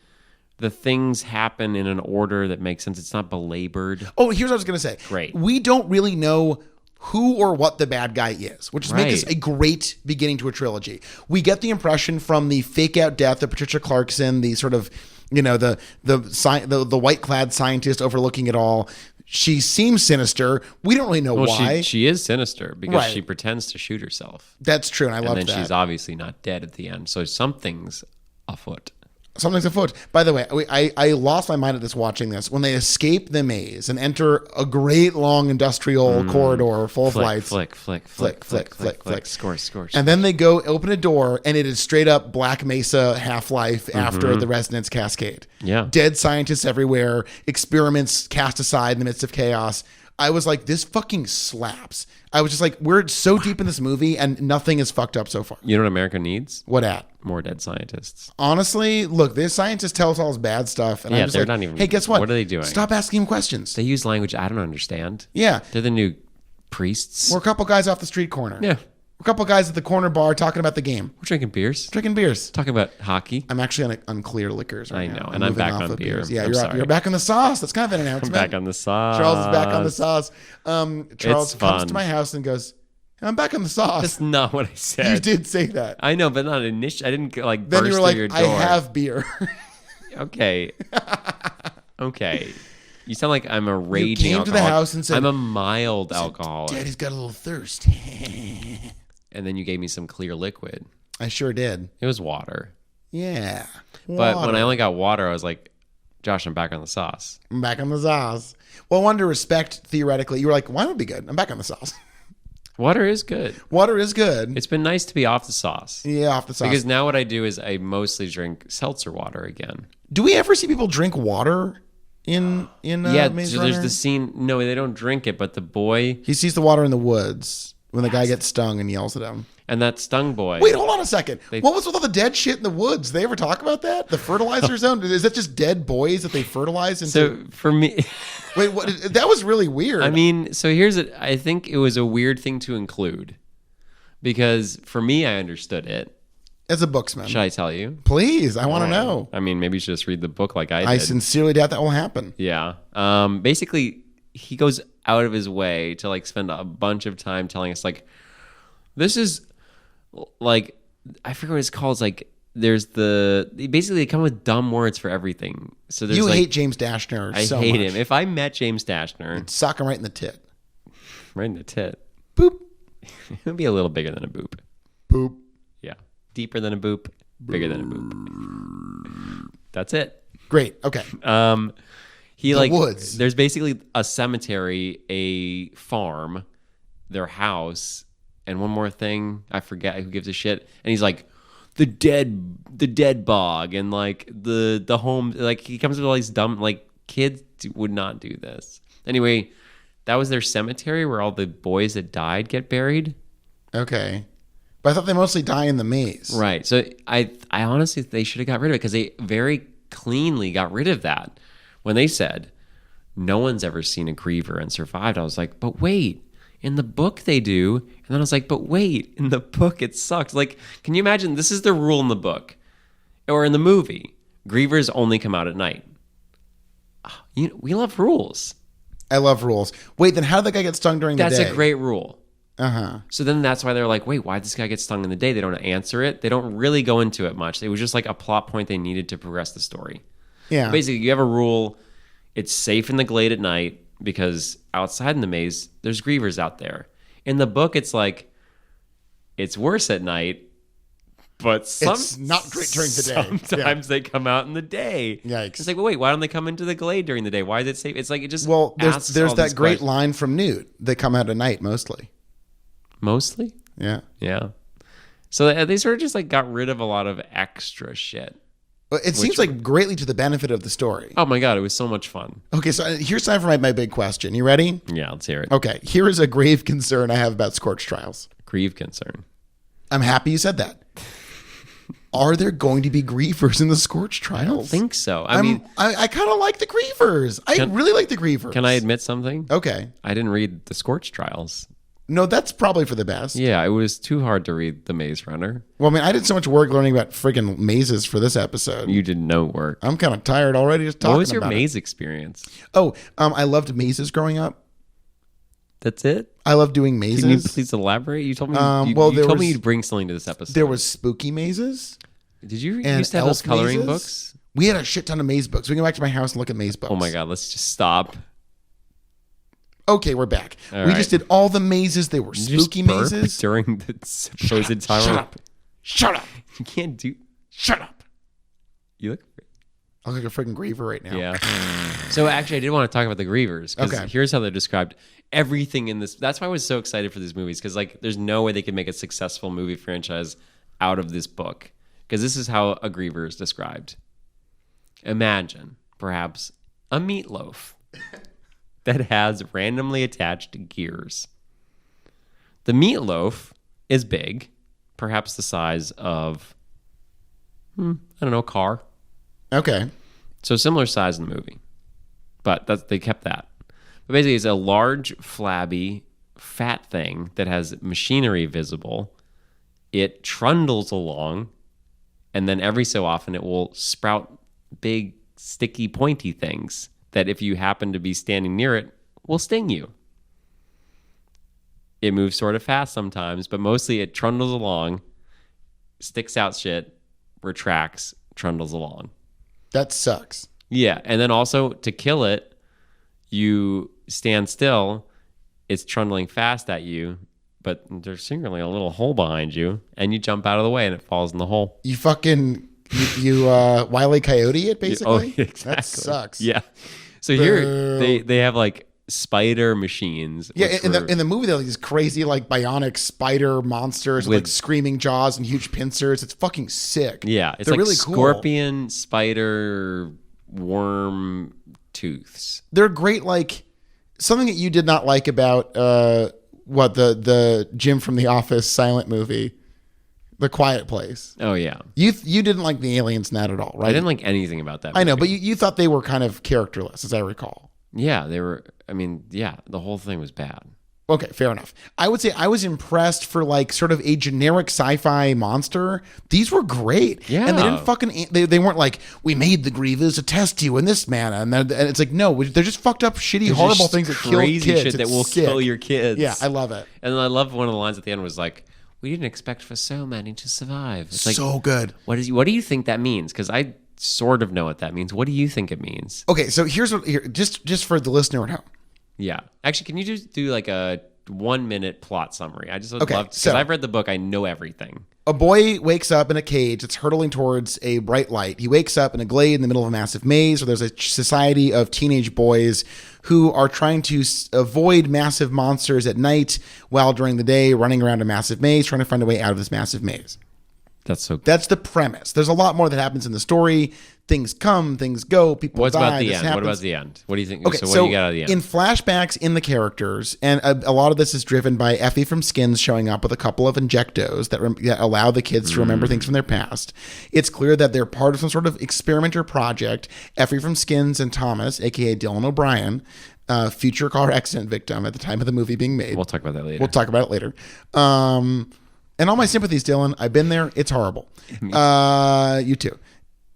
The things happen in an order that makes sense. It's not belabored. Oh, here's what I was going to say. Great. We don't really know who or what the bad guy is, which Right. makes this a great beginning to a trilogy. We get the impression from the fake out death of Patricia Clarkson, the sort of, the white clad scientist overlooking it all. She seems sinister. We don't really know why. She is sinister because Right. she pretends to shoot herself. That's true, and I love And then that. she's obviously not dead at the end. So something's afoot. Something's afoot. By the way, I lost my mind at this watching this. When they escape the maze and enter a great long industrial corridor full of lights. Flick. Scorch. And then they go open a door, and it is straight up Black Mesa Half-Life after the Resonance Cascade. Yeah. Dead scientists everywhere, experiments cast aside in the midst of chaos. I was like, this fucking slaps. I was just like, we're so deep in this movie, and nothing is fucked up so far. You know what America needs? What at? More dead scientists. Honestly, look, this scientist tells all his bad stuff, and Yeah, I'm just they're like, not even- hey, guess what? what are they doing? Stop asking him questions. They use language I don't understand. Yeah. They're the new priests. We're a couple guys off the street corner. Yeah. We're a couple guys at the corner bar talking about the game. We're drinking beers. Drinking beers. Talking about hockey. I'm actually on clear liquors right I know, now. and I'm moving back off on of beer. beers. Yeah, I'm sorry. you're back on the sauce. That's kind of an I'm announcement. back on the sauce. Charles is back on the sauce. Charles It's comes fun. to my house and goes, I'm back on the sauce. That's not what I said. You did say that. I know, but not initially. I didn't like Then burst you were through like, your door. I have beer. Okay. Okay. You sound like I'm a raging came to the alcoholic. house and said- I'm a mild alcoholic. Daddy's got a little thirst. And then you gave me some clear liquid. I sure did. It was water. Yeah. But when Water. I only got water, I was like, Josh, I'm back on the sauce. I'm back on the sauce. Well, I wanted to respect, theoretically. You were like, wine would be good. I'm back on the sauce. Water is good. Water is good. It's been nice to be off the sauce. Yeah, off the sauce. Because now what I do is I mostly drink seltzer water again. Do we ever see people drink water in Yeah, Maze so there's Runner? the scene. No, they don't drink it, but the boy He sees the water in the woods when the guy gets stung and yells at him. and that stung boy. Wait, hold on a second. They- What was with all the dead shit in the woods? Did they ever talk about that? The fertilizer zone? Is that just dead boys that they fertilize into? So for me, Wait, what? That was really weird. I mean, so here's it. I think it was a weird thing to include because for me, I understood it. as a booksman, Should I tell you? please, I want to know. I mean, maybe you should just read the book like I did. I sincerely doubt that will happen. Yeah. Basically, he goes out of his way to like spend a bunch of time telling us like, this is like, I forget what it's called. It's like there's basically they come with dumb words for everything. So there's You like, hate James Dashner I so hate much. him. If I met James Dashner, Sock him right in the tit. right in the tit, Boop, it would be a little bigger than a boop. boop. Yeah. Deeper than a boop, bigger than a boop. That's it. Great. Okay. He The like woods. There's basically a cemetery, a farm, their house, and one more thing. I forget who gives a shit. And he's like, the dead bog, and like the home. Like he comes with all these dumb like kids would not do this. Anyway, that was their cemetery where all the boys that died get buried. Okay. But I thought they mostly die in the maze. Right. So I honestly they should have got rid of it because they very cleanly got rid of that when they said no one's ever seen a griever and survived. I was like, but wait, in the book they do. And then I was like, but wait, in the book it sucks. Like, can you imagine? This is the rule in the book or in the movie. Grievers only come out at night. We love rules. I love rules. Wait, then how did that guy get stung during the day? That's a great rule. Uh-huh. So then that's why they're like, wait, why did this guy get stung in the day? They don't answer it. They don't really go into it much. It was just like a plot point they needed to progress the story. Yeah. Basically, you have a rule. It's safe in the glade at night because outside in the maze, there's grievers out there. In the book, it's like, it's worse at night, but it's not great during the day. Sometimes they come out in the day. Yikes. It's like, well, wait, why don't they come into the glade during the day? Why is it safe? It's like, it just Well, asks there's all that these great questions. line from Newt. They come out at night mostly. Mostly? Yeah. Yeah. So they sort of just like got rid of a lot of extra shit. It seems like greatly to the benefit of the story. Oh my God, it was so much fun. Okay, so here's time for my big question. You ready? Yeah, let's hear it. Okay, here is a grave concern I have about Scorch Trials. Grieve concern. I'm happy you said that. Are there going to be grievers in the Scorch Trials? I don't think so. I mean, I kind of like the grievers. I really like the grievers. can I admit something? Okay. I didn't read the Scorch Trials. No, that's probably for the best. Yeah, it was too hard to read The Maze Runner. Well, I mean, I did so much work learning about friggin' mazes for this episode. You did no work. I'm kind of tired already just talking about it. What was your maze experience? Oh, I loved mazes growing up. That's it? I love doing mazes. Can you please elaborate? You told me you told me you'd bring something to this episode. There was spooky mazes. Did you and used to have those elf coloring mazes. books? We had a shit ton of maze books. We can go back to my house and look at maze books. Oh my God, let's just stop. Okay, we're back. All we right. just did all the mazes. They were Did you just spooky burp mazes. during the supposed time. Shut up. Shut up. You can't do. Shut up. You look. I look like a freaking griever right now. Yeah. So actually, I did want to talk about the grievers because Okay. here's how they're described. Everything in this. That's why I was so excited for these movies because like, there's no way they could make a successful movie franchise out of this book because this is how a griever is described. Imagine perhaps a meatloaf that has randomly attached gears. The meatloaf is big, perhaps the size of, I don't know, a car. Okay. So similar size in the movie, but they kept that. But basically, it's a large, flabby, fat thing that has machinery visible. It trundles along, and then every so often it will sprout big, sticky, pointy things that if you happen to be standing near it, will sting you. It moves sort of fast sometimes, but mostly it trundles along, sticks out shit, retracts, trundles along. That sucks. Yeah, and then also to kill it, you stand still, it's trundling fast at you, but there's secretly a little hole behind you, and you jump out of the way and it falls in the hole. You fucking you Wile E. Coyote it basically. Oh, exactly. That sucks. Yeah. So here they have like spider machines. Yeah, which in the movie, they're like these crazy, like bionic spider monsters with like screaming jaws and huge pincers. It's fucking sick. Yeah, it's they're like really cool. scorpion, spider, worm tooths. They're great. Like something that you did not like about the Jim from The Office silent movie, The Quiet Place. Oh yeah, You didn't like the aliens in that at all, right? I didn't like anything about that movie. I know, but you thought they were kind of characterless, as I recall. Yeah, they were. I mean, yeah, the whole thing was bad. Okay, fair enough. I would say I was impressed for like sort of a generic sci-fi monster. These were great. Yeah. And they didn't fucking, they weren't like, we made the Grievous to test you in this manner. And it's like, no, they're just fucked up, shitty, There's horrible just things that kill crazy kids. shit that It's will sick. kill your kids. Yeah, I love it. And I love one of the lines at the end was like, "We didn't expect for so many to survive." It's like, So good. what do you think that means? Because I sort of know what that means. What do you think it means? Okay, so here's what, just for the listener at home. Yeah, actually, can you just do like a 1 minute plot summary? I just would Okay, love because so- I've read the book. I know everything. A boy wakes up in a cage. It's hurtling towards a bright light. He wakes up in a glade in the middle of a massive maze where there's a society of teenage boys who are trying to avoid massive monsters at night while during the day running around a massive maze, trying to find a way out of this massive maze. That's the premise. There's a lot more that happens in the story. Things come, things go, people What's die. about the this end? happens. What about the end? What do you think? Okay, so what do you get out of the end? In flashbacks in the characters, and a lot of this is driven by Effie from Skins showing up with a couple of injectos that allow the kids to remember things from their past. It's clear that they're part of some sort of experimenter project. Effie from Skins and Thomas, aka Dylan O'Brien, future car accident victim at the time of the movie being made. We'll talk about that later. We'll talk about it later. And all my sympathies, Dylan. I've been there. It's horrible. You too.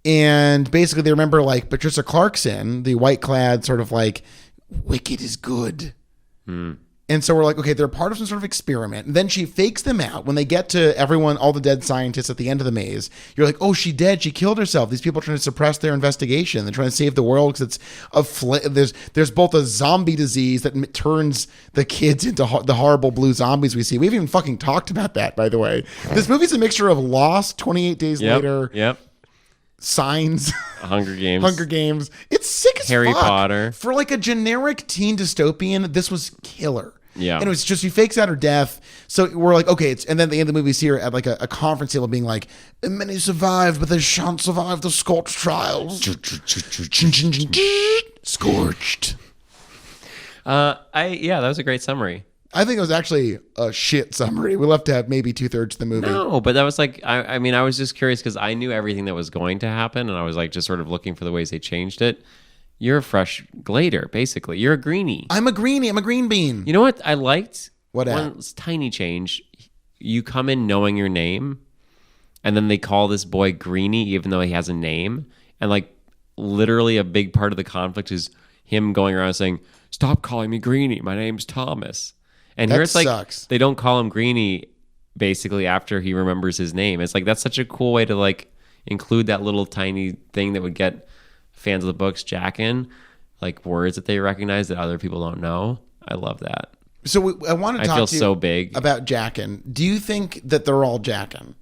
And basically, they remember like Patricia Clarkson, the white clad sort of like wicked is good. And so we're like, okay, they're part of some sort of experiment. And then she fakes them out. When they get to everyone, all the dead scientists at the end of the maze, you're like, oh, she dead. She killed herself. These people are trying to suppress their investigation. They're trying to save the world because it's there's both a zombie disease that turns the kids into the horrible blue zombies we see. We haven't even fucking talked about that, by the way. This movie's a mixture of Lost, 28 Days Later. Yep. Signs. Hunger Games. Hunger Games. It's sick as Harry fuck. Potter. For like a generic teen dystopian, this was killer. Yeah. And it was just, she fakes out her death. So we're like, okay, and then at the end of the movie, we see her at like a conference table being like, many survived, but they shan't survive the scorched trials. Scorched. That was a great summary. I think it was actually a shit summary. We left to have maybe 2/3 of the movie. No, but that was like, I mean, I was just curious because I knew everything that was going to happen, and I was like just sort of looking for the ways they changed it. You're a fresh glader, basically. You're a greenie. I'm a greenie. I'm a green bean. You know what I liked? What? One tiny change. You come in knowing your name, and then they call this boy Greenie even though he has a name. And like literally a big part of the conflict is him going around saying, "Stop calling me Greenie. My name's Thomas." And here it's like sucks. They don't call him Greenie basically after he remembers his name. It's like that's such a cool way to like include that little tiny thing that would get fans of the books jacking, like words that they recognize that other people don't know. I love that. So I want to talk feel to you so big about jacking. Do you think that they're all jacking?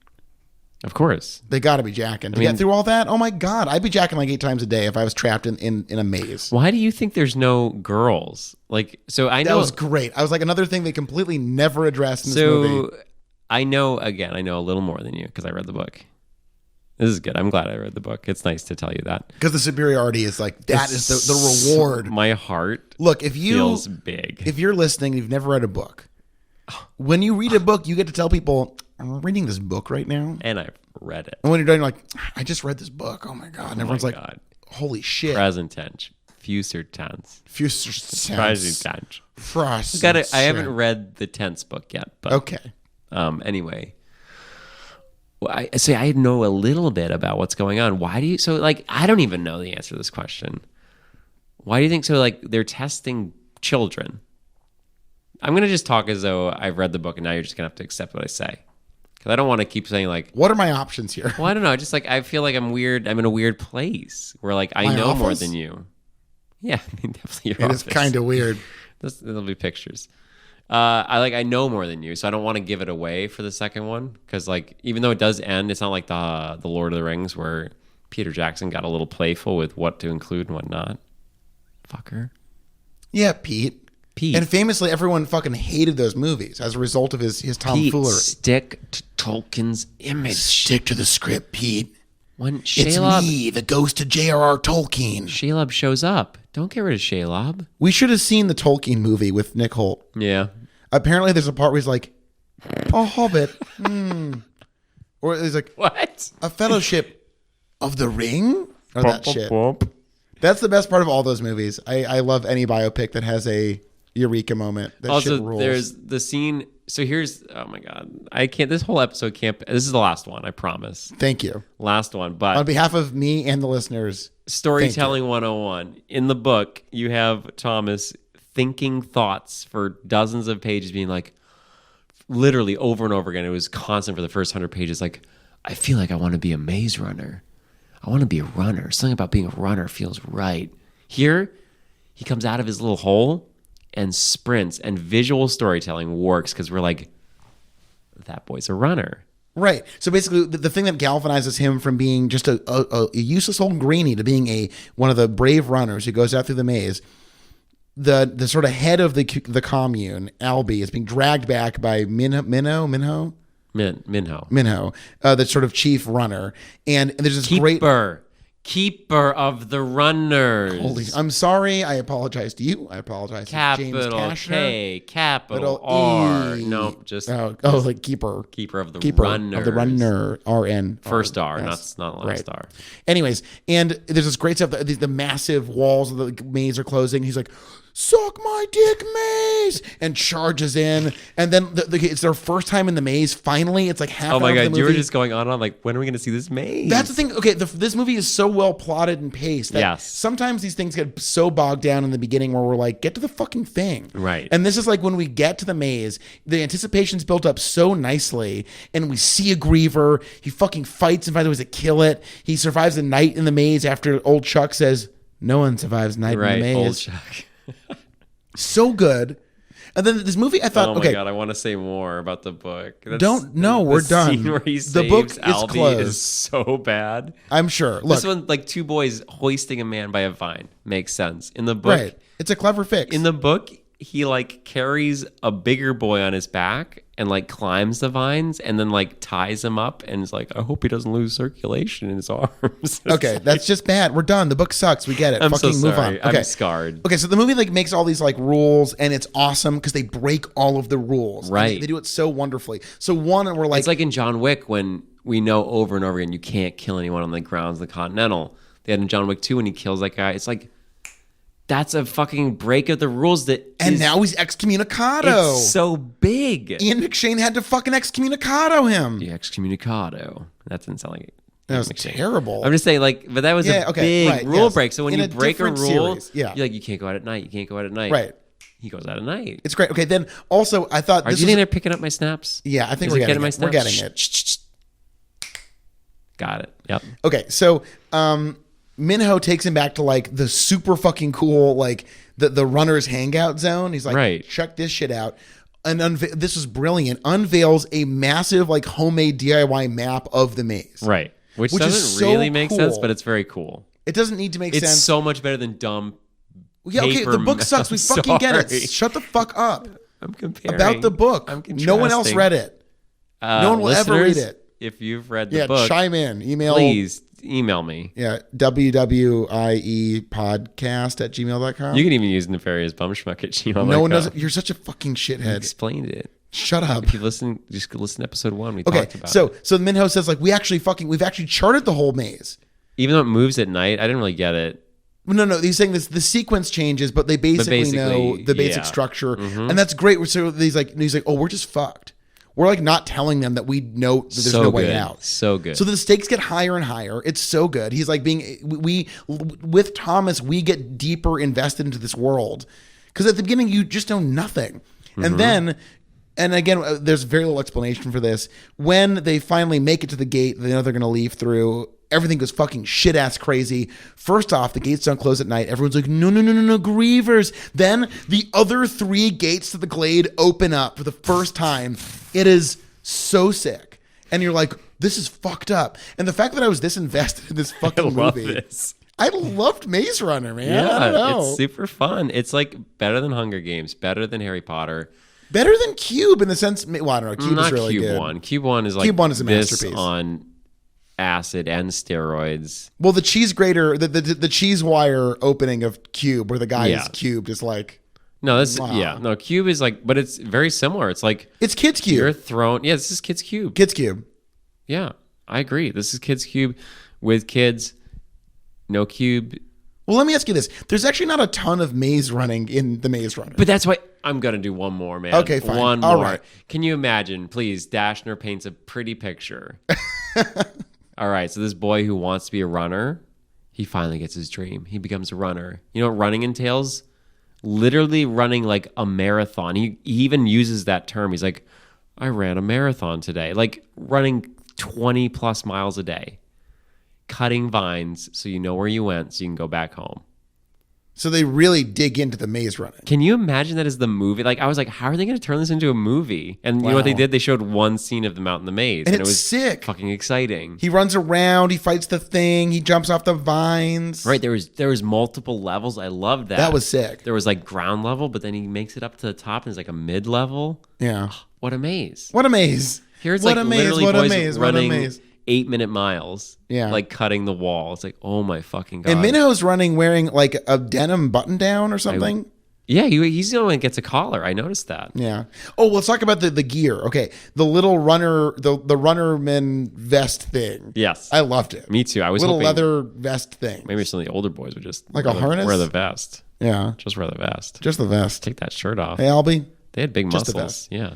Of course. They got to be jacking. To get through all that? Oh my God. I'd be jacking like 8 times a day if I was trapped in a maze. Why do you think there's no girls? Like, so I know. That was great. I was like, another thing they completely never addressed in this movie. So I know a little more than you because I read the book. This is good. I'm glad I read the book. It's nice to tell you that. Because the superiority is like, that is the reward. My heart Look, if feels big. If you're listening and you've never read a book, when you read a book, you get to tell people, I'm reading this book right now. And I've read it. And when you're done, you're like, I just read this book. Oh my God. And everyone's like, holy shit. Present tense. Future tense. Present tense. I haven't read the tense book yet. But, okay. Anyway. I know a little bit about what's going on. Why do you, so like, I don't even know the answer to this question. Why do you think so? Like they're testing children. I'm going to just talk as though I've read the book and now you're just going to have to accept what I say. Cause I don't want to keep saying like, what are my options here? Well, I don't know. Just like, I feel like I'm weird. I'm in a weird place where like, I know more than you. Yeah. I mean, definitely your office. It is kind of weird. There'll be pictures. I know more than you, so I don't want to give it away for the second one because, like, even though it does end, it's not like the Lord of the Rings where Peter Jackson got a little playful with what to include and what not. Fucker. Yeah, Pete. And famously, everyone fucking hated those movies as a result of his tomfoolery. Stick to Tolkien's image. Stick to the script, Pete. When Shelob, it's me, the ghost of J.R.R. Tolkien. Shelob shows up. Don't get rid of Shelob. We should have seen the Tolkien movie with Nick Holt. Yeah. Apparently, there's a part where he's like, "A hobbit," or he's like, "What? A fellowship of the ring?" Or that shit. That's the best part of all those movies. I love any biopic that has a eureka moment. That also, shit rules. There's the scene. So here's, oh my God, I can't. This whole episode can't. This is the last one. I promise. Thank you. Last one, but on behalf of me and the listeners, storytelling 101. In the book, you have Thomas thinking thoughts for dozens of pages, being like, literally over and over again. It was constant for the first 100 pages. Like, I feel like I want to be a maze runner. I want to be a runner. Something about being a runner feels right. Here, he comes out of his little hole and sprints, and visual storytelling works because we're like, that boy's a runner. Right. So basically, the thing that galvanizes him from being just a useless old greenie to being one of the brave runners who goes out through the maze, the sort of head of the commune, Albie, is being dragged back by Minho, the sort of chief runner, and there's this Keeper of the runners. I'm sorry. I apologize to you. I apologize to James Cashner. K, capital R. E. No, just like keeper. Keeper of the runners. Of the runner. RN. First R, not last right. R. Anyways, and there's this great stuff. The massive walls of the maze are closing. He's like, "Suck my dick, maze!" and charges in. And then it's their first time in the maze. Finally, it's like half. Oh my God, you were just going on like, when are we going to see this maze? That's the thing. Okay, this movie is so well plotted and paced that Yes. sometimes these things get so bogged down in the beginning where we're like, get to the fucking thing. Right. And this is like when we get to the maze, the anticipation's built up so nicely, and we see a griever. He fucking fights and finds ways to kill it. He survives the night in the maze after old Chuck says, no one survives night in the maze. Old Chuck. So good. And then this movie, I thought, Oh my okay, god, I want to say more about the book. We're done. Scene where he The book saves is Albie closed. is so bad. I'm sure. Look, This one, like two boys hoisting a man by a vine, makes sense. In the book, right. It's a clever fix. in the book, he like carries a bigger boy on his back and like climbs the vines and then like ties him up and is like, I hope he doesn't lose circulation in his arms. Okay, that's just bad. We're done. The book sucks. We get it. I'm so Fucking move on. sorry. Okay. I'm scarred. Okay, so the movie like makes all these like rules, and it's awesome because they break all of the rules. And Right. they do it so wonderfully. So one, we're like, It's like in John Wick when we know over and over again you can't kill anyone on the grounds of the Continental. They had in John Wick 2 when he kills that guy. It's like, that's a fucking break of the rules that and is- now he's excommunicado. it's so big. Ian McShane had to fucking excommunicado him. The excommunicado. That didn't sound like it. That was terrible. I'm just saying, like, but that was Yeah, a okay, big right, rule yes. break. So when In you a break a different rule, series, yeah. you're like, you can't go out at night. You can't go out at night. Right. He goes out at night. It's great. Okay, then also I thought Do this you was, think they're picking up my snaps? yeah, I think Is we're it getting my it. We're snaps? getting it. Shh. Got it. Yep. Okay, so Minho takes him back to like the super fucking cool like the runner's hangout zone. He's like, Right. check this shit out. And this is brilliant. Unveils a massive like homemade DIY map of the maze. Right. Which Which is doesn't so really make sense, cool. but it's very cool. It doesn't need to make It's sense. so much better than dumb. Yeah, okay, paper the book sucks. We I'm fucking get sorry. it. Shut the fuck up I'm comparing about the book. I'm No one else contrasting. read it. No one will ever read Listeners, it. If you've read the Yeah, book, chime in. Email. please email me. Yeah, wwiepodcast@gmail.com. You can even use nefarious bumschmuck at gmail.com. No one does it. You're such a fucking shithead. Explained it. Shut up. If you listen, just go listen to episode 1. We Okay, talked about it. so Minho says like we've actually charted the whole maze. Even though it moves at night, I didn't really get it. No. He's saying this. The sequence changes, but they basically know the basic yeah. structure, and that's great. So he's like, oh, we're just fucked. We're like not telling them that we know that there's So no way good. out. So good. So the stakes get higher and higher. It's so good. He's like we with Thomas, we get deeper invested into this world because at the beginning you just know nothing, and then. And again, there's very little explanation for this. When they finally make it to the gate, they know they're going to leave through. Everything goes fucking shit ass crazy. First off, the gates don't close at night. Everyone's like, no, grievers. Then the other 3 gates to the glade open up for the first time. It is so sick. And you're like, this is fucked up. And the fact that I was this invested in this fucking love movie. this. I loved Maze Runner, man. I Yeah, don't know. it's super fun. It's like better than Hunger Games, better than Harry Potter. Better than Cube in the sense, well, I don't know. Cube Not is really Cube good. 1. Cube 1 is like Cube 1 is a this masterpiece. on acid and steroids. Well, the cheese grater, the cheese wire opening of Cube, where the guy Yeah. is cubed, is like No, this Wow. yeah, no. Cube is like, but it's very similar. It's like it's Kids Cube. you're thrown. Yeah, this is Kids Cube. Kids Cube. Yeah, I agree. This is Kids Cube with kids. No cube. Well, let me ask you this: there's actually not a ton of maze running in the Maze Runner. But that's why I'm gonna do one more, man. Okay, fine. One All more. right. Can you imagine, please? Dashner paints a pretty picture. All right, so this boy who wants to be a runner, he finally gets his dream. He becomes a runner. You know what running entails? Literally running like a marathon. He even uses that term. He's like, I ran a marathon today. Like running 20 plus miles a day. Cutting vines so you know where you went so you can go back home. So they really dig into the maze running. Can you imagine that as the movie? Like, I was like, how are they going to turn this into a movie? And you know what they Wow. did? They showed one scene of them out in the maze. And it it's was sick. fucking exciting. He runs around. He fights the thing. He jumps off the vines. Right, there was multiple levels. I loved that. That was sick. There was like ground level, but then he makes it up to the top and it's like a mid level. Yeah. What a maze! What a maze. Here it's What like a maze, literally what a boys maze, what a running maze. 8-minute miles. Yeah. like cutting the wall. It's like, oh my fucking god. And Minho's running wearing like a denim button down or something. Yeah, he's the only one that gets a collar. I noticed that. Yeah. Oh, let's talk about the gear. Okay. The little runner, the runnerman vest thing. Yes, I loved it. me too. I was Little hoping leather vest thing. maybe some of the older boys would just Like a harness? wear the vest. Yeah. Just wear the vest. Just the vest. Take that shirt off. Hey, Albie. They had big Just the muscles. vest. Yeah.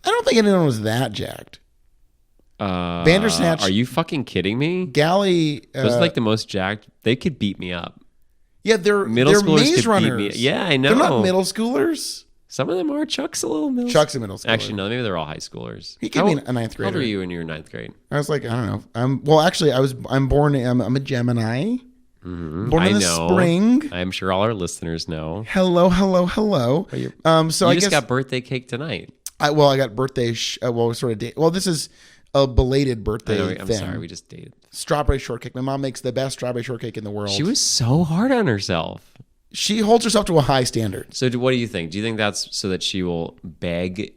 I don't think anyone was that jacked. Bandersnatch. Are you fucking kidding me? Galley. Those are like the most jacked. They could beat me up. Yeah, they're Middle schoolers maze could runners. beat me. Yeah, I know. They're not middle schoolers. Some of them are. Chuck's a little middle. Chuck's a middle schooler. Actually, no. Maybe they're all high schoolers. He could be a ninth grader. How old are you in your ninth grade? I was like, I don't know. Well, actually, I'm born. I'm a Gemini. Mm-hmm. Born in the spring. I'm sure all our listeners know. Hello. So You I just guess got birthday cake tonight. I got birthday. Sort of date. Well, this is a belated birthday. I'm thing. sorry, we just dated. Strawberry shortcake. My mom makes the best strawberry shortcake in the world. She was so hard on herself. She holds herself to a high standard. So what do you think? Do you think that's so that she will beg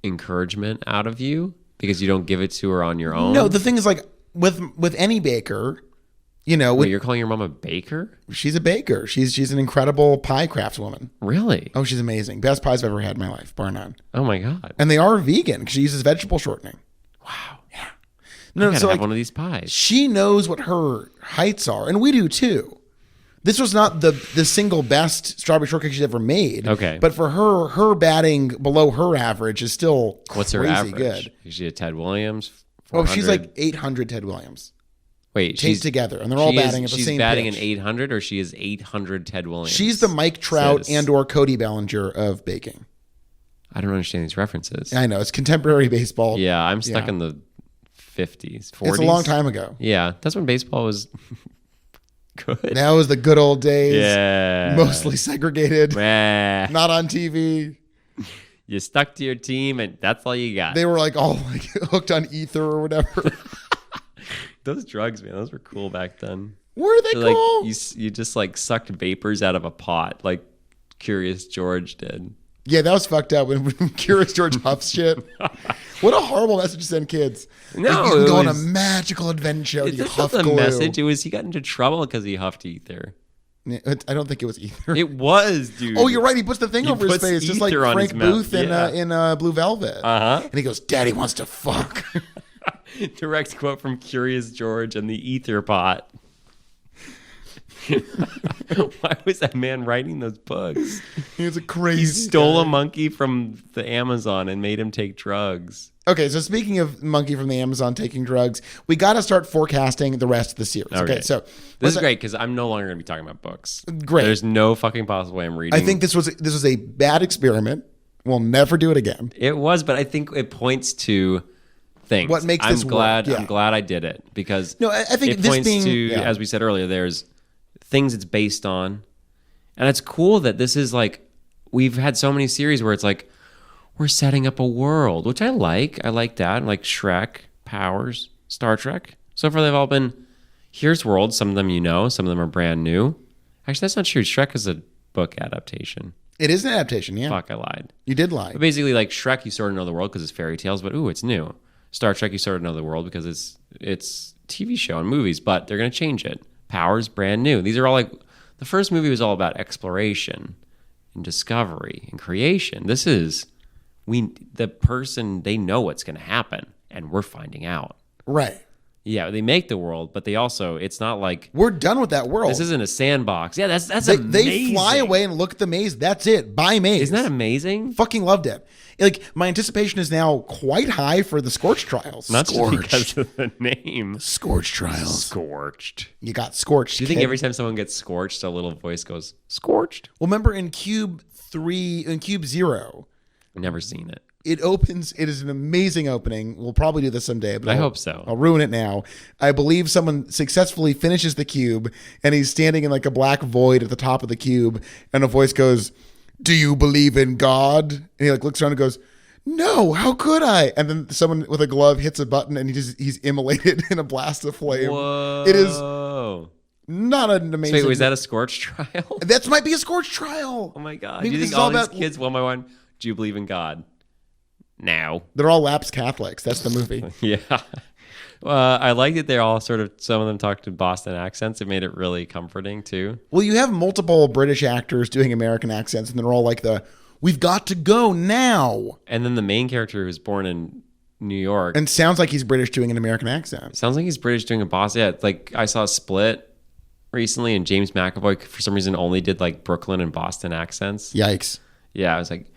encouragement out of you because you don't give it to her on your own? No, the thing is, like with any baker, Wait, you're calling your mom a baker? she's a baker. She's an incredible pie craftswoman. Really? Oh, she's amazing. Best pies I've ever had in my life, bar none. Oh my god. And they are vegan because she uses vegetable shortening. Wow. Yeah. I No, gotta so have like, one of these pies. she knows what her heights are, and we do too. This was not the single best strawberry shortcake she's ever made. Okay. But for her batting below her average is still What's her crazy average? good. Is she a Ted Williams? Oh, she's 400? like 800 Ted Williams. Wait, Taped together, and they're all batting at the she's same batting pitch. an 800, or she is 800 Ted Williams. She's the Mike Trout Sis. and or Cody Bellinger of baking. I don't understand these references. I know, it's contemporary baseball. Yeah, I'm stuck Yeah. in the 50s, 40s. It's a long time ago. Yeah, that's when baseball was good. That was the good old days. Yeah. Mostly segregated. Meh. Not on TV. You stuck to your team, and that's all you got. They were like all like hooked on ether or whatever. Those drugs, man, those were cool back then. Were they Like cool? you just like sucked vapors out of a pot, like Curious George did. Yeah, that was fucked up when Curious George huffs shit. What a horrible message to send kids. No, Like, you can it go on a was- magical adventure. You It's huff not the glue. message. It was he got into trouble because he huffed ether. I don't think it was ether. It was, dude. Oh, you're right. He puts the thing He over his puts face, just like ether on Frank his mouth. Booth Yeah. in Blue Velvet. Uh-huh. And he goes, "Daddy wants to fuck." Direct quote from Curious George and the ether pot. Why was that man writing those books? He was a crazy. He stole guy. a monkey from the Amazon and made him take drugs. Okay, so speaking of monkey from the Amazon taking drugs, we got to start forecasting the rest of the series. Okay, so this is great because I'm no longer going to be talking about books. Great. There's no fucking possible way I'm reading. I think this was a bad experiment. We'll never do it again. It was, but I think it points to things. What makes this work, yeah. I'm glad I did it because No, I think it this points being- to, yeah. as we said earlier, there's things it's based on, and it's cool that this is like we've had so many series where it's like we're setting up a world, which I like. I like that, like Shrek, Powers, Star Trek. So far, they've all been here's worlds. Some of them some of them are brand new. Actually, that's not true. Shrek is a book adaptation. It is an adaptation, yeah. Fuck, I lied. You did lie. But basically, like Shrek, you sort of know the world because it's fairy tales, but ooh, it's new. Star Trek, you sort of know the world because it's TV show and movies, but they're going to change it. Powers, brand new. These are all like the first movie was all about exploration and discovery and creation. This is the person, they know what's going to happen, and we're finding out. Right. Yeah, they make the world, but they also it's not like We're done with that world. this isn't a sandbox. Yeah, that's they amazing. fly away and look at the maze. That's it. Buy maze. Isn't that amazing? Fucking loved it. Like, my anticipation is now quite high for the Scorch Trials. Not just Scorched. because of the name. Scorch Trials. Scorched. You got scorched. Do you think kid. every time someone gets scorched, a little voice goes, scorched? Well, remember in Cube 0, I've never seen it. it opens. It is an amazing opening. We'll probably do this someday, but I I'll- hope so. I'll ruin it now. I believe someone successfully finishes the cube, and he's standing in like a black void at the top of the cube, and a voice goes, "Do you believe in God?" And he like looks around and goes, "No, how could I?" And then someone with a glove hits a button, and he's immolated in a blast of flame. Whoa. It is not an So amazing. wait, was that a scorched trial? That might be a Scorch Trial. Oh my God. Maybe Do you this think is all all these about- kids, one by one, do you believe in God? No. They're all lapsed Catholics. That's the movie. Yeah. I like that they're all sort of, some of them talked in Boston accents. It made it really comforting too. Well, you have multiple British actors doing American accents, and they're all like "We've got to go now," And then the main character who's born in New York. and sounds like he's British doing an American accent. Sounds like he's British doing a Boston. Yeah, it's like I saw Split recently, and James McAvoy for some reason only did like Brooklyn and Boston accents. Yikes! Yeah, I was like,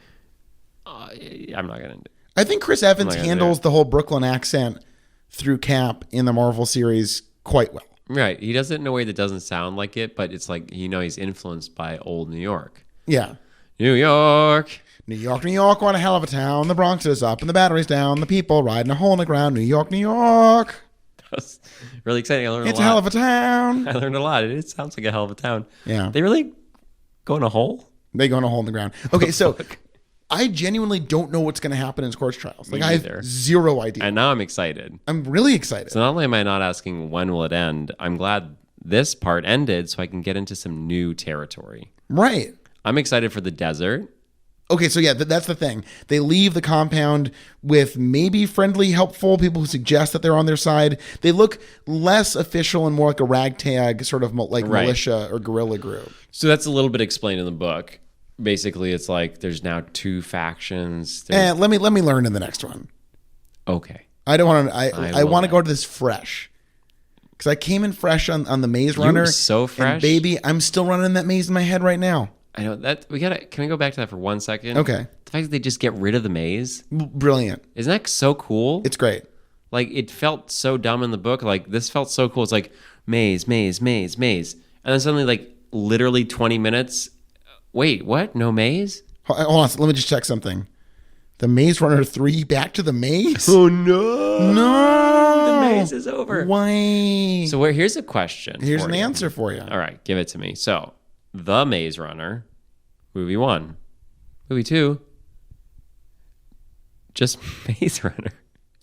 I'm not gonna. I think Chris Evans Like I handles the whole Brooklyn accent through Cap in the Marvel series quite well. Right. He does it in a way that doesn't sound like it, but it's like, he's influenced by old New York. Yeah. New York. New York, New York, what a hell of a town. The Bronx is up and the battery's down. The people riding a hole in the ground. New York, New York. That's really exciting. I learned It's a a lot. hell of a town. I learned a lot. It sounds like a hell of a town. Yeah. They really go in a hole? They go in a hole in the ground. Okay, so I genuinely don't know what's going to happen in Scorch Trials. Like, I neither. have zero idea. And now I'm excited. I'm really excited. So not only am I not asking when will it end, I'm glad this part ended so I can get into some new territory. Right. I'm excited for the desert. Okay, so yeah, that's the thing. They leave the compound with maybe friendly, helpful people who suggest that they're on their side. They look less official and more like a ragtag sort of like Right. militia or guerrilla group. So that's a little bit explained in the book. Basically, it's like there's now two factions. And let me learn in the next one. Okay. I don't want to. I will want to not. go to this fresh because I came in fresh on the Maze You Runner. were so fresh. And baby, I'm still running that maze in my head right now. I know that can we go back to that for 1 second? Okay. The fact that they just get rid of the maze, Brilliant. isn't that so cool? It's great. Like it felt so dumb in the book. Like this felt so cool. It's like maze, maze, maze, maze, and then suddenly like literally 20 minutes. Wait, what? No maze? Hold on. Let me just check something. The Maze Runner 3 Back to the Maze? Oh no! No. The maze is over. Why? So here's a question. Here's for an you. answer for you. All right, give it to me. So, The Maze Runner, movie 1, movie 2, just Maze Runner.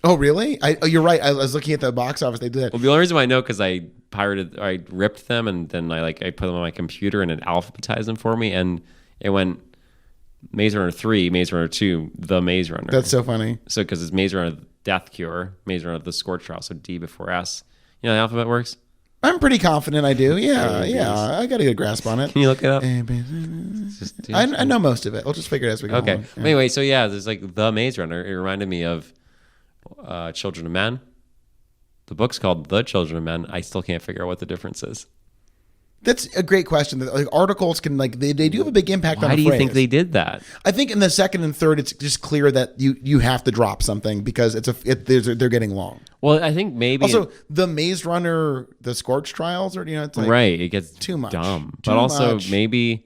Oh, really? You're right. I was looking at the box office. They did that. Well, the only reason why I know because I ripped them and then I put them on my computer and it alphabetized them for me, and it went Maze Runner 3, Maze Runner 2, The Maze Runner. That's so funny. So because it's Maze Runner Death Cure, Maze Runner The Scorch Trial, so D before S. You know how the alphabet works? I'm pretty confident I do. Yeah, Oh, yeah. I got a good grasp on it. Can you look it up? I know most of it. I'll just figure it as we go Okay. along. Yeah. Anyway, so yeah, there's like The Maze Runner. It reminded me of Children of Men. The book's called The Children of Men. I still can't figure out what the difference is. That's a great question. Like articles can they do have a big impact on Why a do you phrase. think they did that? I think in the second and third, it's just clear that you have to drop something because they're getting long. Well, I think maybe Also, the Maze Runner, the Scorch Trials, or it's like right, it gets too much. dumb. Too But also much. maybe,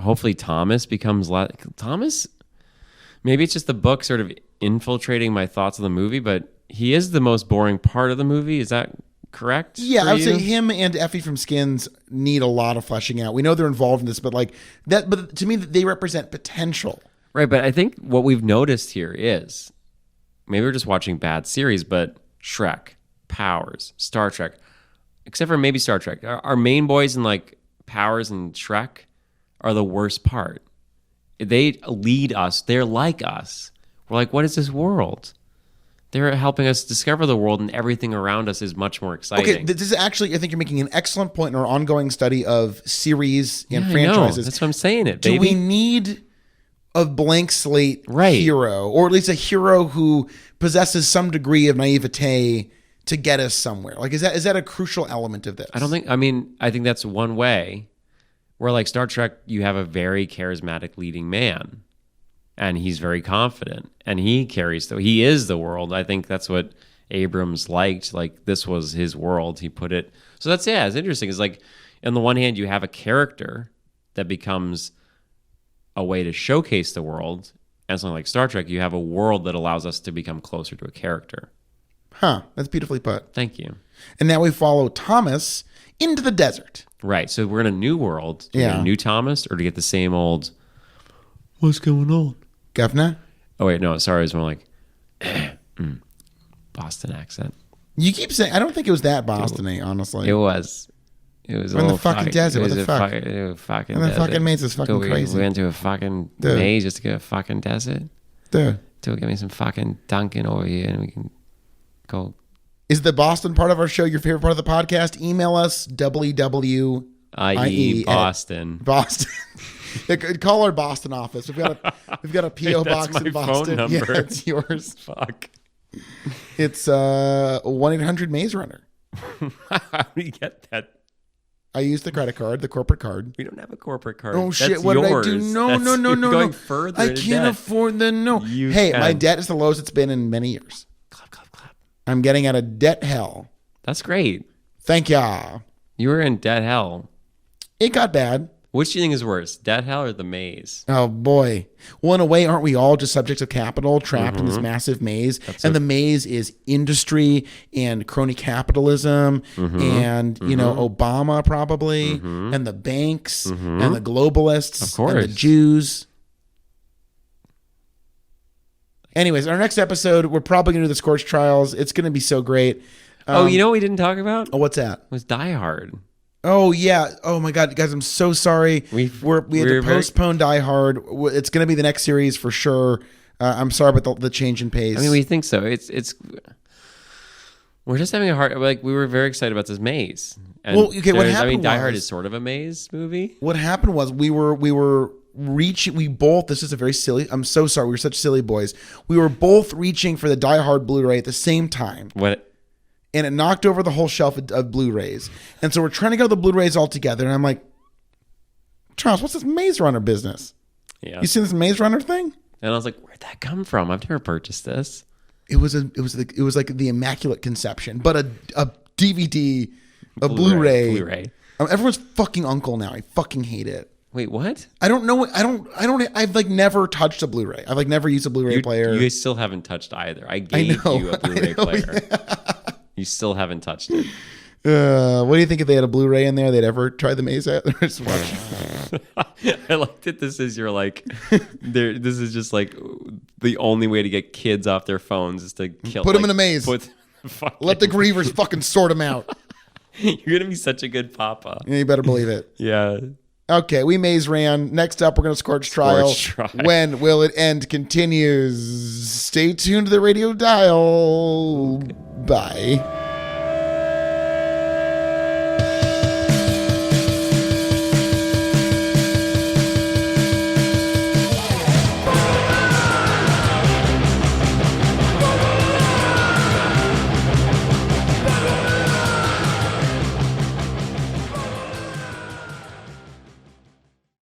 hopefully, Thomas becomes Thomas. Maybe it's just the book sort of infiltrating my thoughts of the movie, but he is the most boring part of the movie. Is that correct? Yeah, for I would you? say him and Effie from Skins need a lot of fleshing out. We know they're involved in this, but like that. But to me, they represent potential. Right, but I think what we've noticed here is maybe we're just watching bad series, but Shrek, Powers, Star Trek, except for maybe Star Trek, our main boys in like Powers and Shrek are the worst part. They lead us. They're like us. We're like, what is this world? They're helping us discover the world, and everything around us is much more exciting. Okay, this is actually, I think you're making an excellent point in our ongoing study of series and I know. franchises. That's what I'm saying. Do we need a blank slate Right. hero, or at least a hero who possesses some degree of naivete to get us somewhere? Like, is that a crucial element of this? I don't think. I mean, I think that's one way. Where like Star Trek, you have a very charismatic leading man, and he's very confident, and he carries. He is the world. I think that's what Abrams liked. Like this was his world. He put it. So it's interesting. It's like on the one hand, you have a character that becomes a way to showcase the world, and something like Star Trek, you have a world that allows us to become closer to a character. Huh? That's beautifully put. Thank you. And now we follow Thomas into the desert. Right. So we're in a new world. Do we get Yeah. a new Thomas, or to get the same old? What's going on? Governor, Oh wait, no. Sorry, it was more like Boston accent. you keep saying. I don't think it was that Boston-y, honestly. It was. It was. We're in a the little fucking desert. What the fuck? It was fucking. And the desert. fucking maze is fucking Dude, crazy. We went to a fucking Dude. maze just to get a fucking desert. Dude, Dude, get me some fucking Dunkin' over here, and we can go. is the Boston part of our show your favorite part of the podcast? Email us www I.e. at Boston. Boston. Call our Boston office. We've got a PO That's box my in Boston. phone number. Yeah, it's yours. Fuck. It's 1-800 Maze Runner. How do you get that? I used the credit card, the corporate card. We don't have a corporate card. Oh shit! That's What yours. did I do? No, That's, no, you're no. Going further. I into can't debt. afford the no. You Hey, can. my debt is the lowest it's been in many years. Clap, clap, clap. I'm getting out of debt hell. That's great. Thank ya. You were in debt hell. It got bad. Which do you think is worse, debt hell or the maze? Oh boy. Well, in a way, aren't we all just subjects of capital trapped in this massive maze? The maze is industry and crony capitalism and, you know, Obama probably and the banks and the globalists Of course. and the Jews. Anyways, our next episode, we're probably going to do the Scorch Trials. It's going to be so great. You know what we didn't talk about? Oh, what's that? Was Die Hard. Oh yeah! Oh my God, guys, I'm so sorry. We had to postpone Die Hard. It's going to be the next series for sure. I'm sorry about the change in pace. I mean, we think so. It's we're just having a hard. Like we were very excited about this maze. And well, okay. What happened? I mean, Die Hard is sort of a maze movie. What happened was we were reaching. We both. This is a very silly. I'm so sorry. We were such silly boys. We were both reaching for the Die Hard Blu-ray at the same time. What? And it knocked over the whole shelf of Blu-rays. And so we're trying to go the Blu-rays all together. And I'm like, Charles, what's this Maze Runner business? Yeah. You seen this Maze Runner thing? And I was like, where'd that come from? I've never purchased this. It was like the Immaculate Conception, but a DVD, a Blu-ray. Everyone's fucking uncle now. I fucking hate it. Wait, what? I don't know. I've like never touched a Blu-ray. I've like never used a Blu-ray player. You still haven't touched either. I gave you a Blu-ray player. Yeah. You still haven't touched it. What do you think if they had a Blu-ray in there? They'd ever try the maze out? Just watch. I like that. This is your like. This is just like the only way to get kids off their phones is to kill. Put them in a maze. Let the grievers fucking sort them out. You're gonna be such a good papa. Yeah, you better believe it. Yeah. Okay, we maze ran. Next up, we're going to Scorch Trial. When will it end? Continues. Stay tuned to the radio dial. Bye.